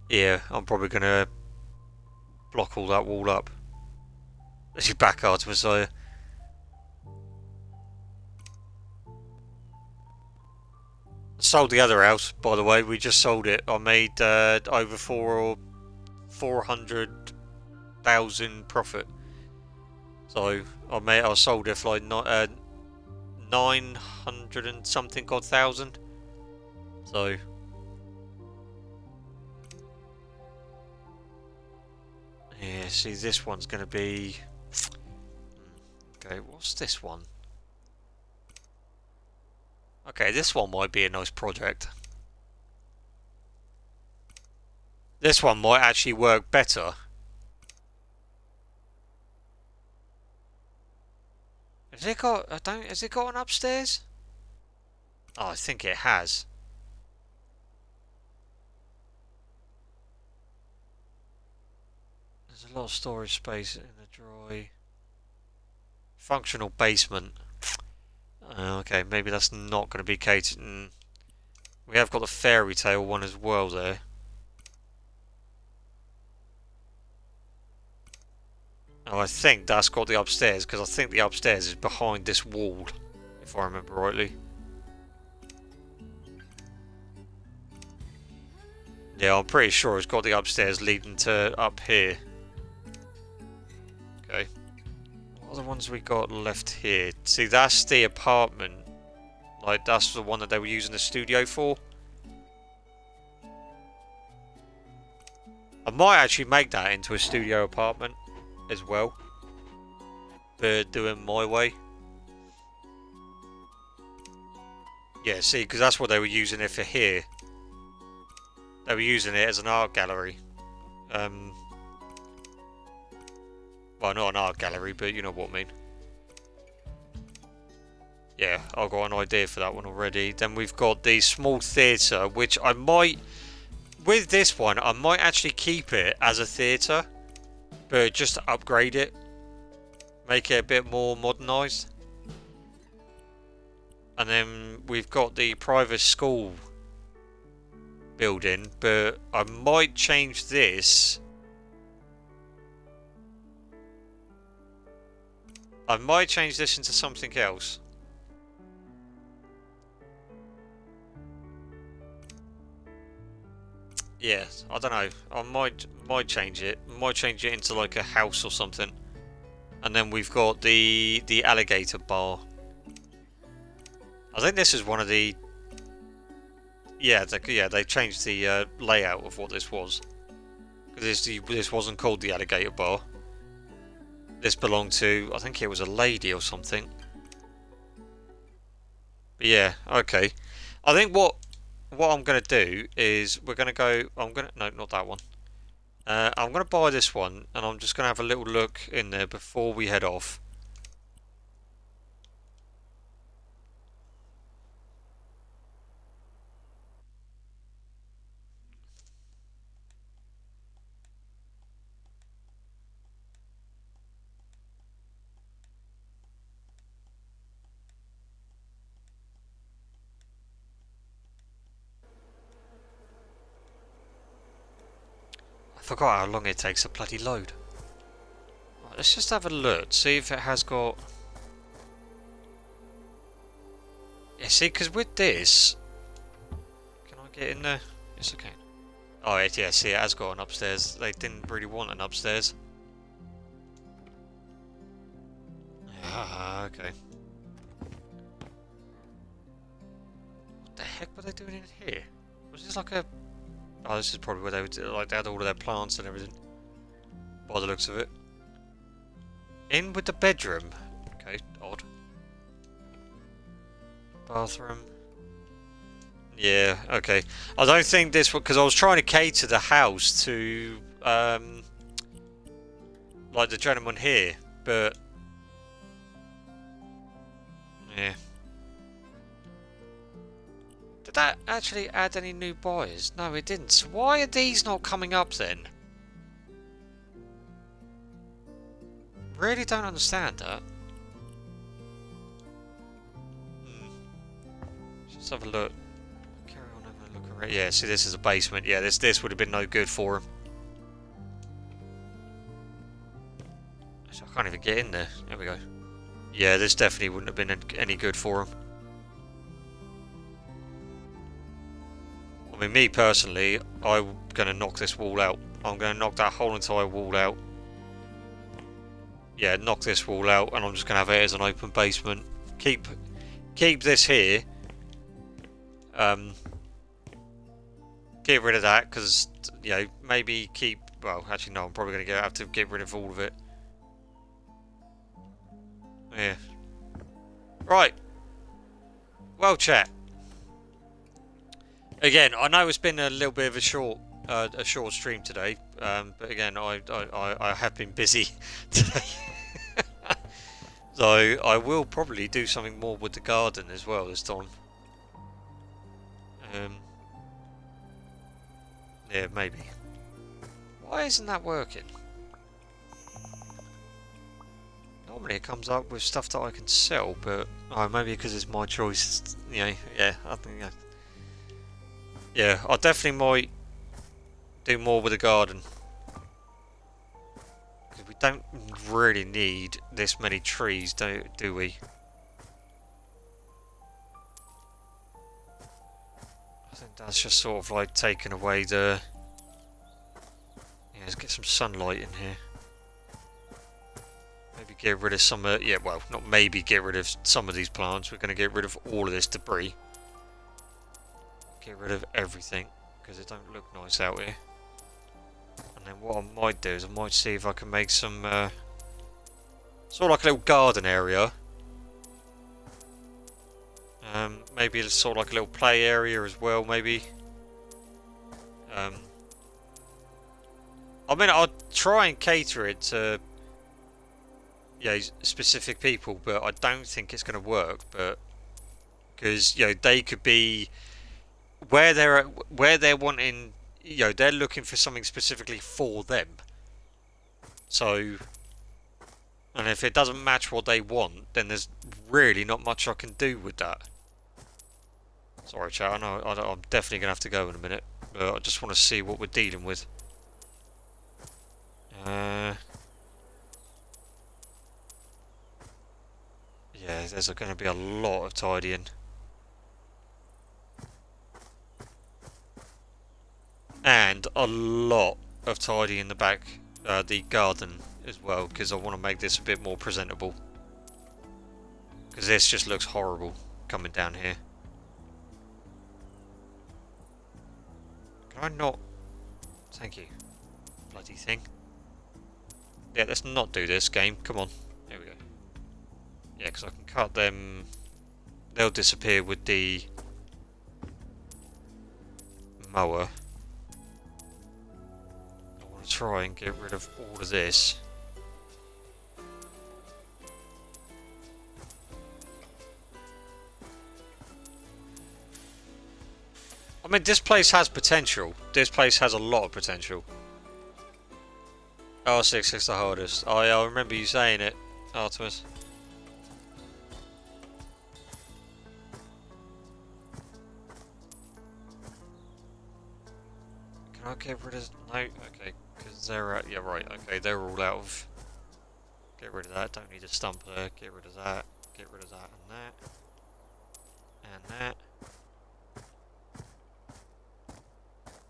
Yeah, I'm probably going to block all that wall up. As you back out to Messiah. Sold the other house, by the way. We just sold it. I made over 400,000 profit. So I sold it for like 900 and something odd thousand. So yeah, see, this one's going to be... Okay, what's this one? Okay, this one might be a nice project. This one might actually work better. Has it got... Has it got an upstairs? Oh, I think it has. There's a lot of storage space in the dry... Functional basement. Okay, maybe that's not going to be catered. We have got the fairy tale one as well there. Oh, I think that's got the upstairs, because I think the upstairs is behind this wall, if I remember rightly. Yeah, I'm pretty sure it's got the upstairs leading to up here. Okay. What are the ones we got left here? See, that's the apartment. Like, that's the one that they were using the studio for. I might actually make that into a studio apartment as well, but doing my way. Yeah, see, because that's what they were using it for here. They were using it as an art gallery. Well, not an art gallery, but you know what I mean. Yeah, I've got an idea for that one already. Then we've got the small theatre, which I might... With this one, I might actually keep it as a theatre, but just to upgrade it. Make it a bit more modernised. And then we've got the private school building, but I might change this. I might change this into something else. Yeah, I don't know. I might change it. Might change it into like a house or something. And then we've got the alligator bar. I think this is one of the... Yeah, they changed the layout of what this was. Because this wasn't called the alligator bar. This belonged to... I think it was a lady or something. But yeah, okay. I think what what I'm going to do is we're going to go... No, not that one. I'm going to buy this one, and I'm just going to have a little look in there before we head off. I forgot how long it takes a bloody load. Right, let's just have a look, see if it has got... Yeah, see, because with this... Can I get in there? Yes, I can. Oh, yeah, see, it has got an upstairs. They didn't really want an upstairs. Ah, okay. What the heck were they doing in here? Was this like a... Oh, this is probably where they would, like, they had all of their plants and everything. By the looks of it. In with the bedroom. Okay, odd. Bathroom. Yeah, okay. I don't think this one, because I was trying to cater the house to, like the gentleman here, but... Yeah. Did that actually add any new buyers? No, it didn't. So why are these not coming up then? Really don't understand that. Let's have a look. Carry on having a look around. Yeah, see, this is a basement. Yeah, this would have been no good for him. So I can't even get in there. There we go. Yeah, this definitely wouldn't have been any good for him. I mean, me personally, I'm going to knock this wall out. I'm going to knock that whole entire wall out. Yeah, knock this wall out, and I'm just going to have it as an open basement. Keep this here. Get rid of that, because, you know, maybe keep... Well, actually, no, I'm probably going to have to get rid of all of it. Yeah. Right. Well, chat. Again, I know it's been a little bit of a short stream today, but again, I have been busy today. So I will probably do something more with the garden as well this time. Yeah, maybe. Why isn't that working? Normally it comes up with stuff that I can sell, but maybe because it's my choice. You know, yeah, I think. Yeah, I definitely might do more with the garden. Because we don't really need this many trees, do we? I think that's just sort of like taking away the... Yeah, let's get some sunlight in here. Maybe get rid of some of... Yeah, well, not maybe get rid of some of these plants. We're going to get rid of all of this debris. Get rid of everything, because it don't look nice out here. And then what I might do is I might see if I can make some... sort of like a little garden area. Maybe it's sort of like a little play area as well, maybe. I mean, I'll try and cater it to... Yeah, specific people, but I don't think it's going to work. But because you know they could be where they're wanting, you know, they're looking for something specifically for them. So, and if it doesn't match what they want, then there's really not much I can do with that. Sorry, chat. I know I'm definitely gonna have to go in a minute, but I just want to see what we're dealing with. Yeah, there's going to be a lot of tidying. And a lot of tidying in the back, the garden as well, because I want to make this a bit more presentable. Because this just looks horrible coming down here. Can I not? Thank you. Bloody thing. Yeah, let's not do this game. Come on. There we go. Yeah, because I can cut them. They'll disappear with the mower. I want to try and get rid of all of this. I mean, this place has potential. This place has a lot of potential. R6 is the hardest. Oh yeah, I remember you saying it, Artemis. Can I get rid of... No? Okay, because they're... yeah, right, okay, they're all out of... Get rid of that, don't need a stump there. Get rid of that. Get rid of that and that. And that.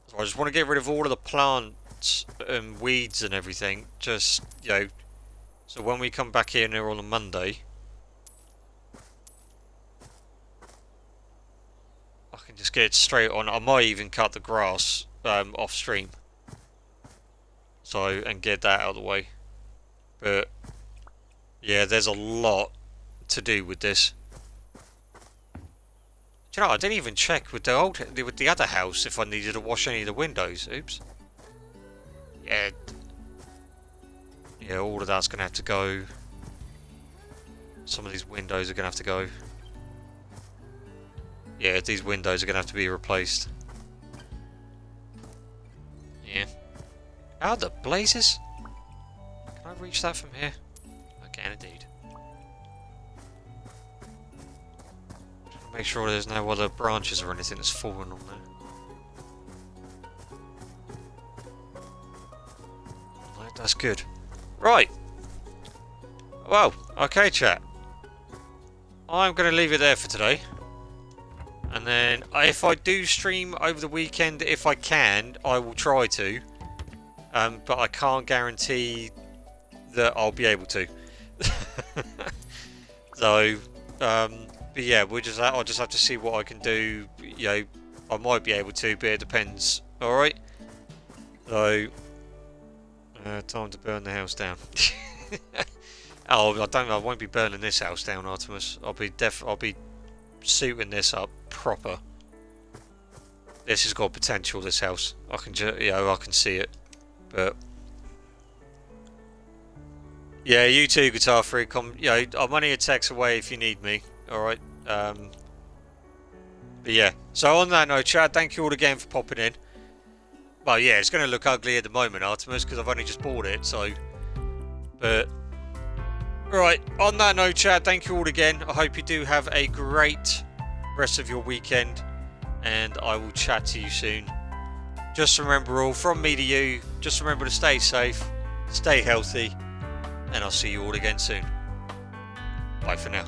So I just want to get rid of all of the plants and weeds and everything. Just, you know... So when we come back in here on a Monday... I can just get it straight on. I might even cut the grass off stream. So, and get that out of the way. But, yeah, there's a lot to do with this. Do you know, I didn't even check with the other house if I needed to wash any of the windows. Oops. Yeah. Yeah, all of that's going to have to go. Some of these windows are going to have to go. Yeah, these windows are going to have to be replaced. Yeah. How the blazes? Can I reach that from here? I can indeed. Make sure there's no other branches or anything that's fallen on there. Right, that's good. Right. Well, okay chat. I'm going to leave it there for today. And then, if I do stream over the weekend, if I can, I will try to. But I can't guarantee that I'll be able to. So, but yeah, I'll just have to see what I can do. You know, I might be able to, but it depends. Alright? So, time to burn the house down. Oh, I won't be burning this house down, Artemis. I'll be suiting this up proper. This has got potential, this house. I can I can see it. But yeah, you too, Guitar Freak. I'm only a text away if you need me. Alright. But yeah. So on that note, chat, thank you all again for popping in. Well, yeah, it's going to look ugly at the moment, Artemis, because I've only just bought it, so... But... Right, on that note, chat, thank you all again. I hope you do have a great rest of your weekend, and I will chat to you soon. Just remember all, from me to you, just remember to stay safe, stay healthy, and I'll see you all again soon. Bye for now.